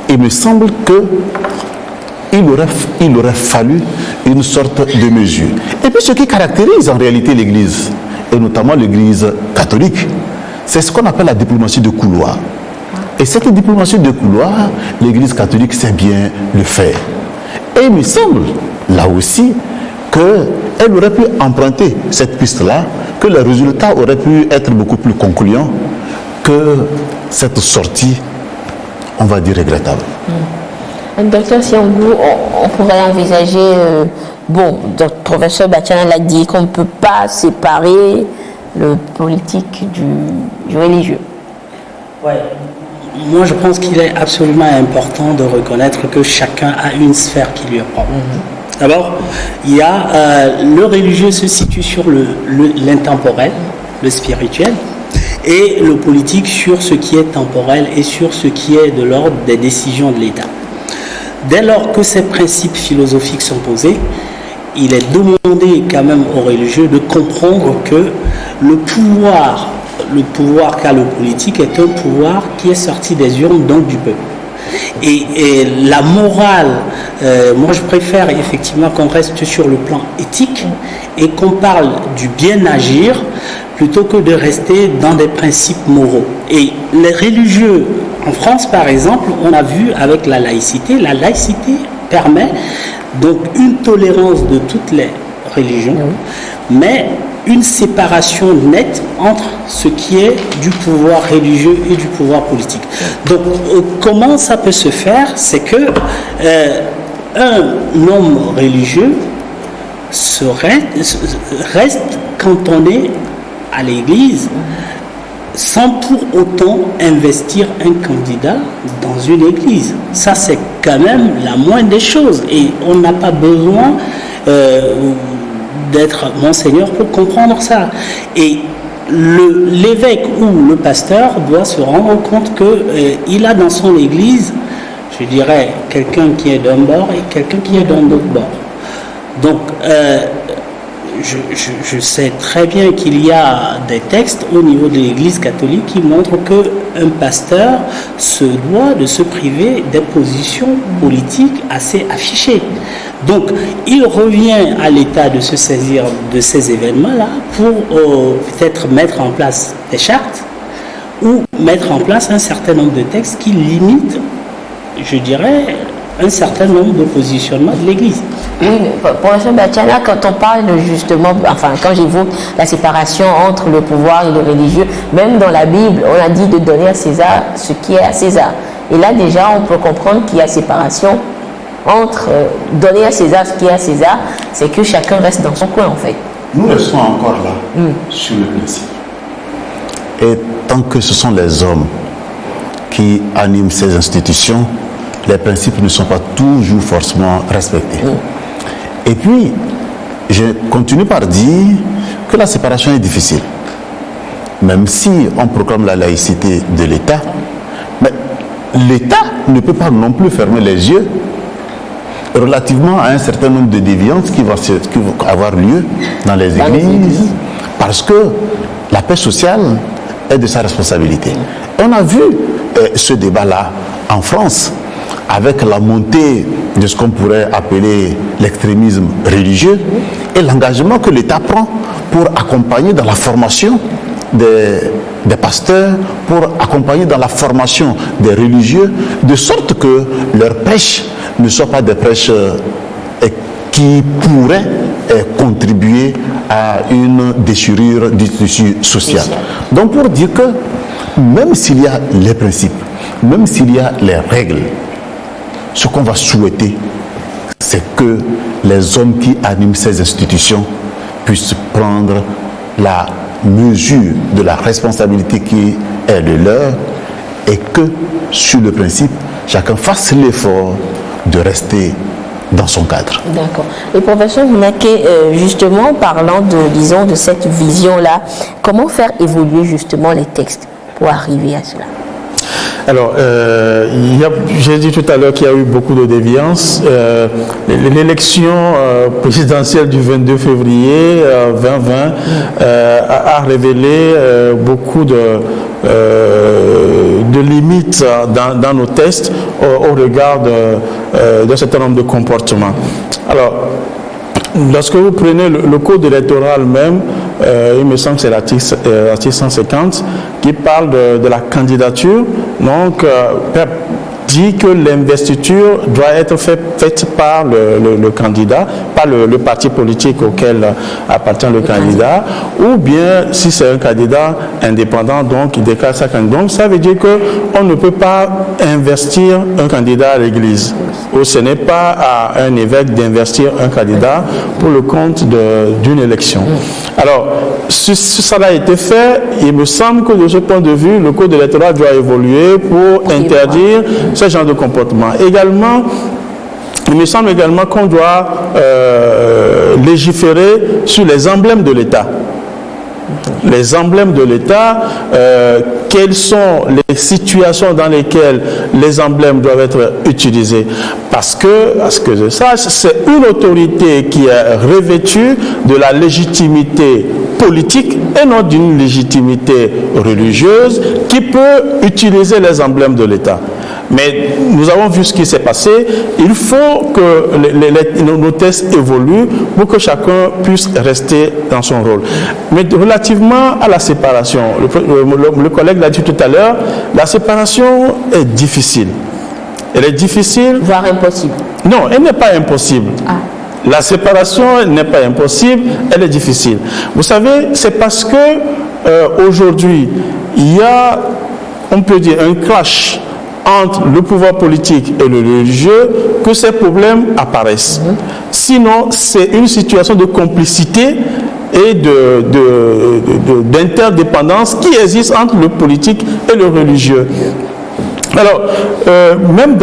il me semble qu'il aurait fallu une sorte de mesure. Et puis ce qui caractérise en réalité l'Église, et notamment l'Église catholique, c'est ce qu'on appelle la diplomatie de couloir. Et cette diplomatie de couloir, l'Église catholique sait bien le faire. Et il me semble, là aussi, qu'elle aurait pu emprunter cette piste-là, que le résultat aurait pu être beaucoup plus concluant que cette sortie, on va dire, regrettable. Docteur Siangou, on pourrait envisager, le professeur Batiana l'a dit, qu'on ne peut pas séparer le politique du religieux. Ouais. Moi, je pense qu'il est absolument important de reconnaître que chacun a une sphère qui lui est propre. D'abord, il y a le religieux se situe sur l'intemporel, le spirituel, et le politique sur ce qui est temporel et sur ce qui est de l'ordre des décisions de l'État. Dès lors que ces principes philosophiques sont posés, il est demandé quand même aux religieux de comprendre que le pouvoir qu'a le politique est un pouvoir qui est sorti des urnes, donc du peuple. Et la morale, moi je préfère effectivement qu'on reste sur le plan éthique et qu'on parle du bien agir plutôt que de rester dans des principes moraux. Et les religieux, en France par exemple, on a vu avec la laïcité permet donc une tolérance de toutes les religions, mais une séparation nette entre ce qui est du pouvoir religieux et du pouvoir politique. Donc, comment ça peut se faire? C'est que un homme religieux reste cantonné à l'Église sans pour autant investir un candidat dans une église. Ça, c'est quand même la moindre des choses. Et on n'a pas besoin d'être monseigneur pour comprendre ça. Et l'évêque ou le pasteur doit se rendre compte qu'il a dans son église, je dirais, quelqu'un qui est d'un bord et quelqu'un qui est d'un autre bord. Donc, je sais très bien qu'il y a des textes au niveau de l'Église catholique qui montrent qu'un pasteur se doit de se priver des positions politiques assez affichées. Donc, il revient à l'État de se saisir de ces événements-là pour peut-être mettre en place des chartes ou mettre en place un certain nombre de textes qui limitent, je dirais, un certain nombre de positionnements de l'Église. Oui, professeur Batiana, quand on parle justement, enfin quand j'évoque la séparation entre le pouvoir et le religieux, même dans la Bible, on a dit de donner à César ce qui est à César. Et là déjà, on peut comprendre qu'il y a séparation entre donner à César ce qui est à César, c'est que chacun reste dans son coin en fait. Nous restons encore là, sur le principe. Et tant que ce sont les hommes qui animent ces institutions, les principes ne sont pas toujours forcément respectés. Et puis, je continue par dire que la séparation est difficile. Même si on proclame la laïcité de l'État, mais l'État ne peut pas non plus fermer les yeux relativement à un certain nombre de déviances qui vont avoir lieu dans les églises, parce que la paix sociale est de sa responsabilité. On a vu ce débat-là en France, avec la montée de ce qu'on pourrait appeler l'extrémisme religieux et l'engagement que l'État prend pour accompagner dans la formation des pasteurs, pour accompagner dans la formation des religieux, de sorte que leurs prêches ne soient pas des prêches qui pourraient contribuer à une déchirure du tissu social. Donc pour dire que même s'il y a les principes, même s'il y a les règles, ce qu'on va souhaiter, c'est que les hommes qui animent ces institutions puissent prendre la mesure de la responsabilité qui est le leur et que, sur le principe, chacun fasse l'effort de rester dans son cadre. D'accord. Et professeur Mounaké, justement, parlant de cette vision-là, comment faire évoluer justement les textes pour arriver à cela? Alors, j'ai dit tout à l'heure qu'il y a eu beaucoup de déviances. L'élection présidentielle du 22 février 2020 a révélé beaucoup de limites dans nos textes au regard d'un certain nombre de comportements. Alors, lorsque vous prenez le code électoral même, il me semble que c'est l'article 150 qui parle de la candidature, donc dit que l'investiture doit être faite par le candidat, pas le parti politique auquel appartient le candidat, ou bien si c'est un candidat indépendant, donc il déclare sa candidature. Donc ça veut dire qu'on ne peut pas investir un candidat à l'église, ou ce n'est pas à un évêque d'investir un candidat pour le compte d'une élection. Alors, si ça a été fait, il me semble que de ce point de vue, le code électoral doit évoluer pour interdire ce genre de comportement. Également, il me semble également qu'on doit légiférer sur les emblèmes de l'État. Les emblèmes de l'État, quelles sont les situations dans lesquelles les emblèmes doivent être utilisés. Parce que, à ce que je sache, c'est une autorité qui est revêtue de la légitimité politique et non d'une légitimité religieuse qui peut utiliser les emblèmes de l'État. Mais nous avons vu ce qui s'est passé. Il faut que nos tests évoluent pour que chacun puisse rester dans son rôle. Mais relativement à la séparation, le collègue l'a dit tout à l'heure, la séparation est difficile. Elle est difficile. Voire impossible. Non, elle n'est pas impossible. La séparation n'est pas impossible, elle est difficile. Vous savez, c'est parce que aujourd'hui, il y a, on peut dire, un clash entre le pouvoir politique et le religieux que ces problèmes apparaissent. Sinon, c'est une situation de complicité et d'interdépendance qui existe entre le politique et le religieux. Alors, même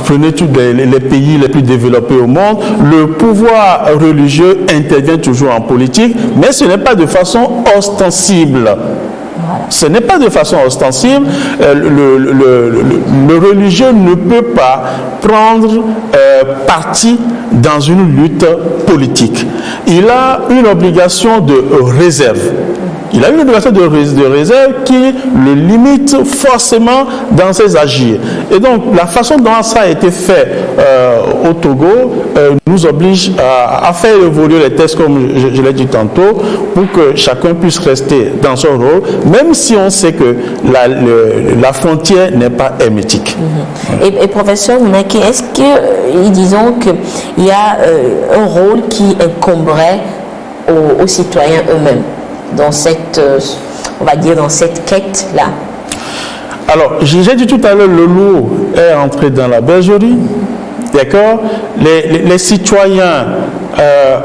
prenez tous les pays les plus développés au monde, le pouvoir religieux intervient toujours en politique, mais ce n'est pas de façon ostensible. Ce n'est pas de façon ostensible. Le religieux ne peut pas prendre parti dans une lutte politique. Il a une obligation de réserve. Il a une obligation de réserve qui le limite forcément dans ses agirs. Et donc, la façon dont ça a été fait au Togo nous oblige à faire évoluer les textes, comme je l'ai dit tantôt, pour que chacun puisse rester dans son rôle, même si on sait que la frontière n'est pas hermétique. Et professeur Mounaki, est-ce que, disons qu'il y a un rôle qui incomberait aux citoyens eux-mêmes dans cette, on va dire, dans cette quête-là? Alors, j'ai dit tout à l'heure, le loup est entré dans la bergerie, d'accord? Les citoyens,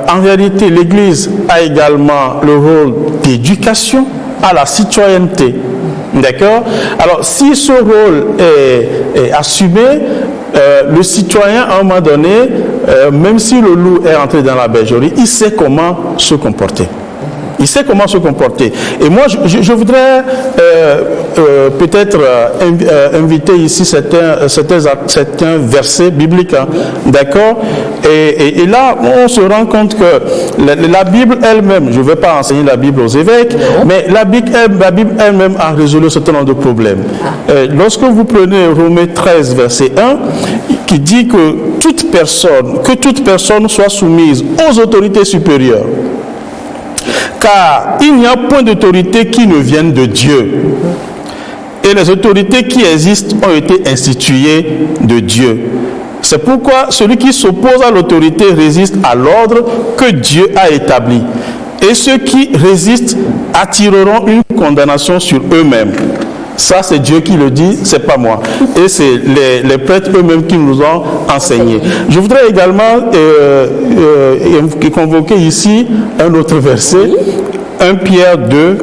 en réalité, l'Église a également le rôle d'éducation à la citoyenneté, d'accord? Alors, si ce rôle est assumé, le citoyen, à un moment donné, même si le loup est entré dans la bergerie, il sait comment se comporter. Il sait comment se comporter. Et moi, je voudrais peut-être inviter ici certains versets bibliques, hein, d'accord? Et là, on se rend compte que la Bible elle-même, je ne vais pas enseigner la Bible aux évêques, mais la Bible elle-même a résolu un certain nombre de problèmes. Lorsque vous prenez Romains 13, verset 1, qui dit que toute personne soit soumise aux autorités supérieures. Car il n'y a point d'autorité qui ne vienne de Dieu. Et les autorités qui existent ont été instituées de Dieu. C'est pourquoi celui qui s'oppose à l'autorité résiste à l'ordre que Dieu a établi. Et ceux qui résistent attireront une condamnation sur eux-mêmes. Ça, c'est Dieu qui le dit, c'est pas moi. Et c'est les prêtres eux-mêmes qui nous ont enseigné. Je voudrais également convoquer ici un autre verset, 1 Pierre 2,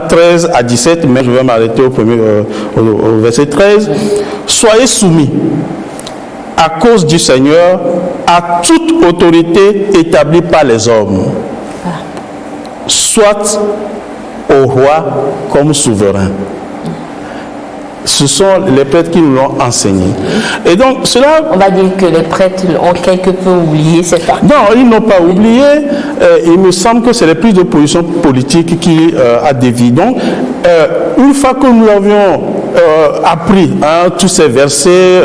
13 à 17, mais je vais m'arrêter au verset 13. Soyez soumis à cause du Seigneur à toute autorité établie par les hommes, soit au roi comme souverain. Ce sont les prêtres qui nous l'ont enseigné. Et donc, cela... On va dire que les prêtres ont quelque peu oublié cette partie. Non, ils n'ont pas oublié. Il me semble que c'est les prises de position politique qui a dévié. Donc, une fois que nous avions appris tous ces versets,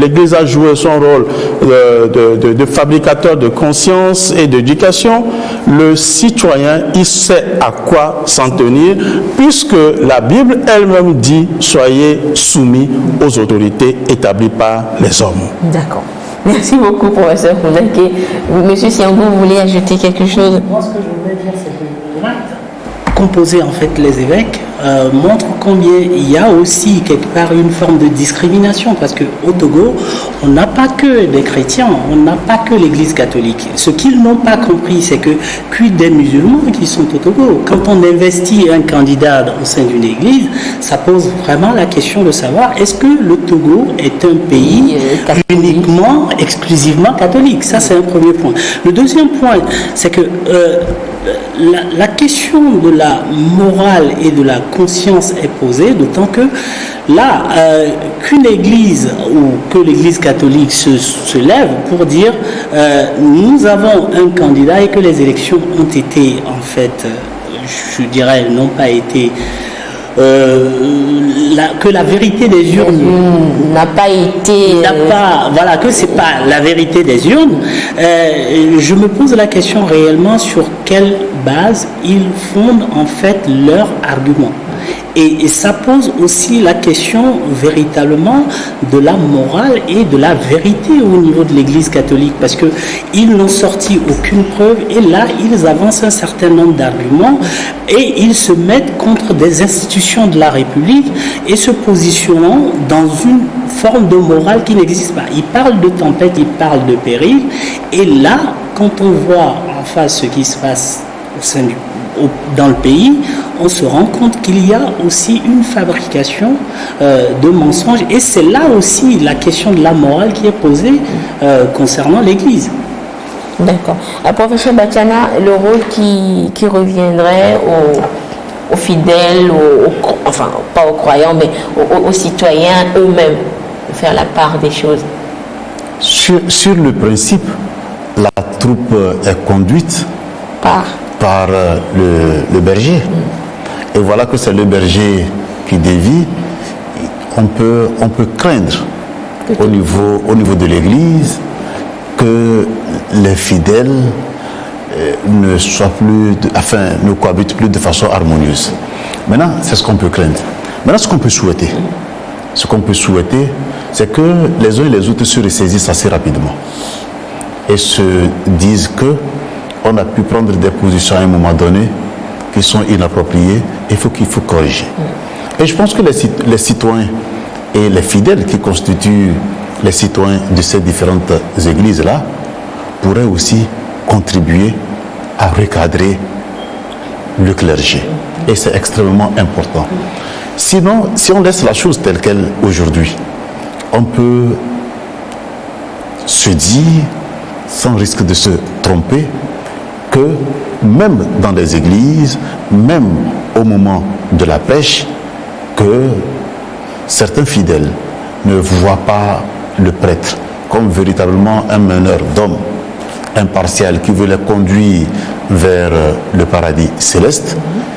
l'Église a joué son rôle de fabricateur de conscience et d'éducation. Le citoyen, il sait à quoi s'en tenir, puisque la Bible elle-même dit « Soyez soumis aux autorités établies par les hommes ». D'accord. Merci beaucoup, professeur Mounaki. Monsieur Siangou, vous voulez ajouter quelque chose? Moi, ce que je voulais dire, c'est que l'acte composé, en fait, les évêques, montre combien il y a aussi quelque part une forme de discrimination, parce qu'au Togo, on n'a pas que des chrétiens, on n'a pas que l'Église catholique. Ce qu'ils n'ont pas compris, c'est que quid des musulmans qui sont au Togo. Quand on investit un candidat au sein d'une église, ça pose vraiment la question de savoir est-ce que le Togo est un pays uniquement, exclusivement catholique. Ça, c'est un premier point. Le deuxième point, c'est que la question de la morale et de la conscience est posée, d'autant que là, qu'une église ou que l'église catholique se lève pour dire nous avons un candidat et que les élections ont été, en fait, je dirais, n'ont pas été... que la vérité des urnes n'a pas été... voilà, que c'est pas la vérité des urnes. Je me pose la question réellement sur quelle base ils fondent en fait leur argument. Et ça pose aussi la question véritablement de la morale et de la vérité au niveau de l'Église catholique, parce qu'ils n'ont sorti aucune preuve et là ils avancent un certain nombre d'arguments et ils se mettent contre des institutions de la République et se positionnant dans une forme de morale qui n'existe pas. Ils parlent de tempête, ils parlent de péril, et là quand on voit en face ce qui se passe au sein dans le pays, on se rend compte qu'il y a aussi une fabrication de mensonges, et c'est là aussi la question de la morale qui est posée concernant l'Église. D'accord. Professeur Batiana, le rôle qui reviendrait aux fidèles, enfin pas aux croyants, mais aux citoyens eux-mêmes, de faire la part des choses. Sur le principe, la troupe est conduite par le berger. Et voilà que c'est le berger qui dévie. On peut craindre au niveau de l'Église que les fidèles ne cohabitent plus de façon harmonieuse. Maintenant, c'est ce qu'on peut craindre. Maintenant, ce qu'on peut souhaiter, c'est que les uns et les autres se ressaisissent assez rapidement et se disent que on a pu prendre des positions à un moment donné qui sont inappropriées et qu'il faut corriger. Et je pense que les citoyens et les fidèles qui constituent les citoyens de ces différentes églises-là pourraient aussi contribuer à recadrer le clergé. Et c'est extrêmement important. Sinon, si on laisse la chose telle qu'elle aujourd'hui, on peut se dire, sans risque de se tromper, que même dans les églises, même au moment de la pêche, que certains fidèles ne voient pas le prêtre comme véritablement un meneur d'hommes impartial qui veut les conduire vers le paradis céleste,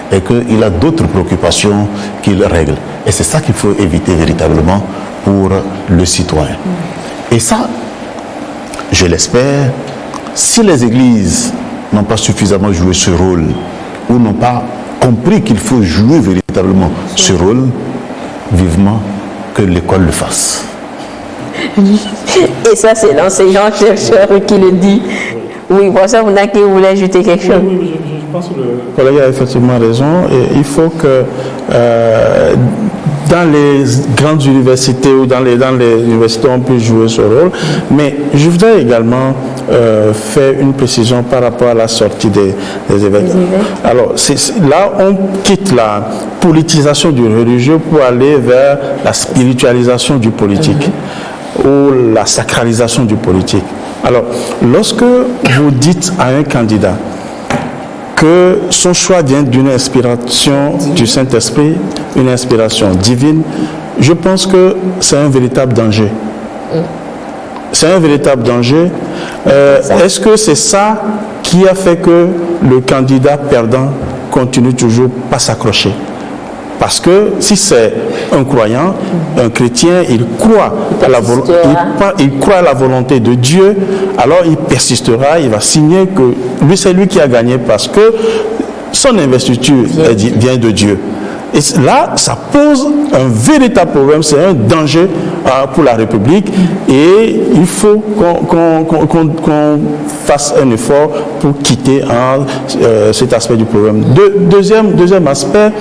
et qu'il a d'autres préoccupations qu'il règle. Et c'est ça qu'il faut éviter véritablement pour le citoyen. Et ça, je l'espère, si les églises n'ont pas suffisamment joué ce rôle ou n'ont pas compris qu'il faut jouer véritablement ce rôle, vivement que l'école le fasse. Et ça, c'est l'enseignant-chercheur qui le dit. Oui, pour ça, vous voulez ajouter quelque chose? Oui, je pense que le collègue a effectivement raison. Et il faut que dans les grandes universités ou dans les universités, on peut jouer ce rôle. Mais je voudrais également faire une précision par rapport à la sortie des évêques. Alors, là, on quitte la politisation du religieux pour aller vers la spiritualisation du politique ou la sacralisation du politique. Alors, lorsque vous dites à un candidat que son choix vient d'une inspiration du Saint-Esprit, une inspiration divine, je pense que c'est un véritable danger. C'est un véritable danger. Est-ce que c'est ça qui a fait que le candidat perdant continue toujours pas s'accrocher? Parce que si c'est un croyant, un chrétien, il croit à la volonté de Dieu, alors il persistera, il va signer que lui, c'est lui qui a gagné parce que son investiture vient de Dieu. Et là, ça pose un véritable problème, c'est un danger pour la République et il faut qu'on fasse un effort pour quitter cet aspect du problème. Deuxième aspect,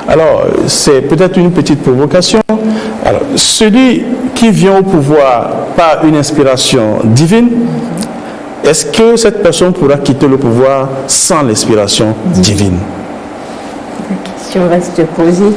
alors c'est peut-être une petite provocation. Alors, celui qui vient au pouvoir par une inspiration divine, est-ce que cette personne pourra quitter le pouvoir sans l'inspiration divine? La question reste posée.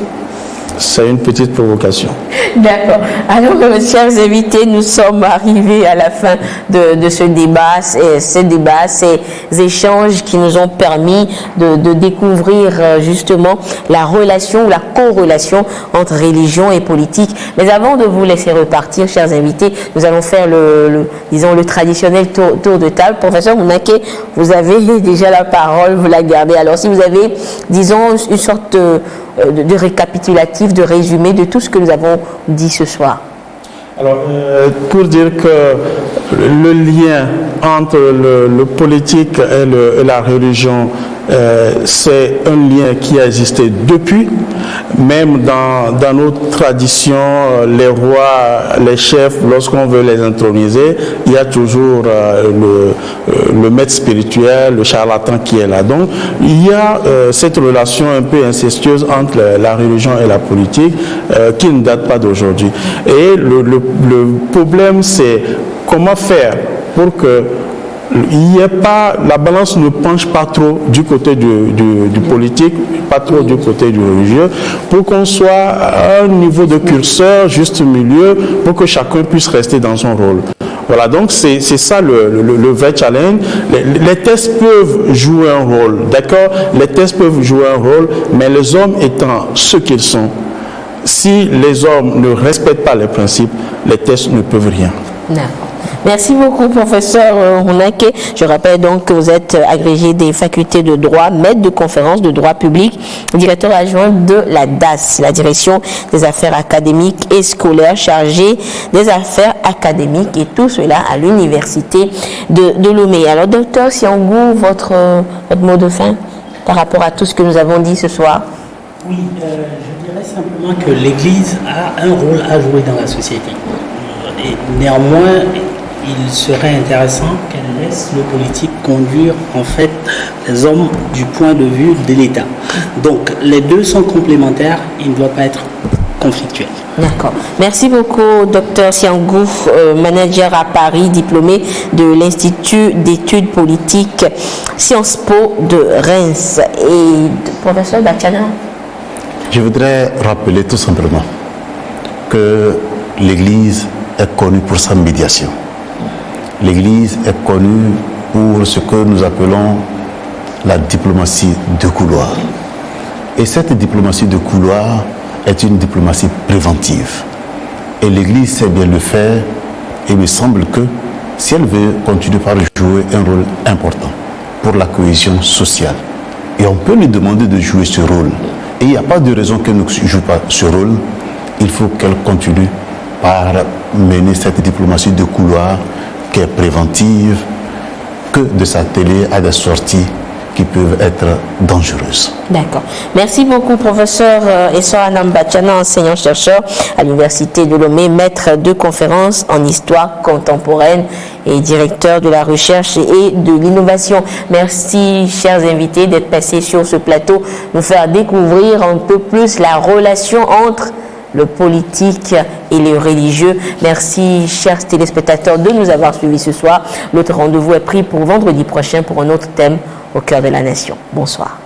C'est une petite provocation. D'accord. Alors, chers invités, nous sommes arrivés à la fin de ce débat. Ces échanges qui nous ont permis de découvrir justement la relation ou la corrélation entre religion et politique. Mais avant de vous laisser repartir, chers invités, nous allons faire le traditionnel tour de table. Professeur Mounaké, vous avez déjà la parole, vous la gardez. Alors, si vous avez, disons, une sorte de récapitulatif, de résumé de tout ce que nous avons dit ce soir. Alors, pour dire que le lien entre le politique et la religion, c'est un lien qui a existé depuis, même dans nos traditions, les rois, les chefs, lorsqu'on veut les introniser, il y a toujours le maître spirituel, le charlatan qui est là. Donc, il y a cette relation un peu incestueuse entre la religion et la politique qui ne date pas d'aujourd'hui. Et le problème, c'est comment faire pour que la balance ne penche pas trop du côté du politique, pas trop du côté du religieux, pour qu'on soit à un niveau de curseur, juste milieu, pour que chacun puisse rester dans son rôle. Voilà, donc c'est ça le vrai challenge. Les tests peuvent jouer un rôle, d'accord? Les tests peuvent jouer un rôle, mais les hommes étant ce qu'ils sont, si les hommes ne respectent pas les principes, les tests ne peuvent rien. D'accord. Merci beaucoup, professeur Mounaké. Je rappelle donc que vous êtes agrégé des facultés de droit, maître de conférence de droit public, directeur adjoint de la DAS, la direction des affaires académiques et scolaires, chargé des affaires académiques et tout cela à l'université de Lomé. Alors, docteur Siangou, votre mot de fin par rapport à tout ce que nous avons dit ce soir? Oui, je dirais simplement que l'Église a un rôle à jouer dans la société. Et néanmoins, il serait intéressant qu'elle laisse le politique conduire en fait les hommes du point de vue de l'État. Donc les deux sont complémentaires, ils ne doivent pas être conflictuels. D'accord. Merci beaucoup, docteur Siangou, manager à Paris, diplômé de l'Institut d'études politiques Sciences Po de Reims. Et professeur Bachana? Je voudrais rappeler tout simplement que l'Église est connue pour sa médiation. L'Église est connue pour ce que nous appelons la diplomatie de couloir. Et cette diplomatie de couloir est une diplomatie préventive. Et l'Église sait bien le faire. Et il me semble que si elle veut continuer par jouer un rôle important pour la cohésion sociale, et on peut lui demander de jouer ce rôle, et il n'y a pas de raison qu'elle ne joue pas ce rôle, il faut qu'elle continue par mener cette diplomatie de couloir qui est préventive, que de s'atteler à des sorties qui peuvent être dangereuses. D'accord. Merci beaucoup, professeur Essor Anambachana, enseignant-chercheur à l'Université de Lomé, maître de conférences en histoire contemporaine et directeur de la recherche et de l'innovation. Merci, chers invités, d'être passés sur ce plateau, nous faire découvrir un peu plus la relation entre le politique et les religieux. Merci, chers téléspectateurs, de nous avoir suivis ce soir. Notre rendez-vous est pris pour vendredi prochain pour un autre thème au cœur de la nation. Bonsoir.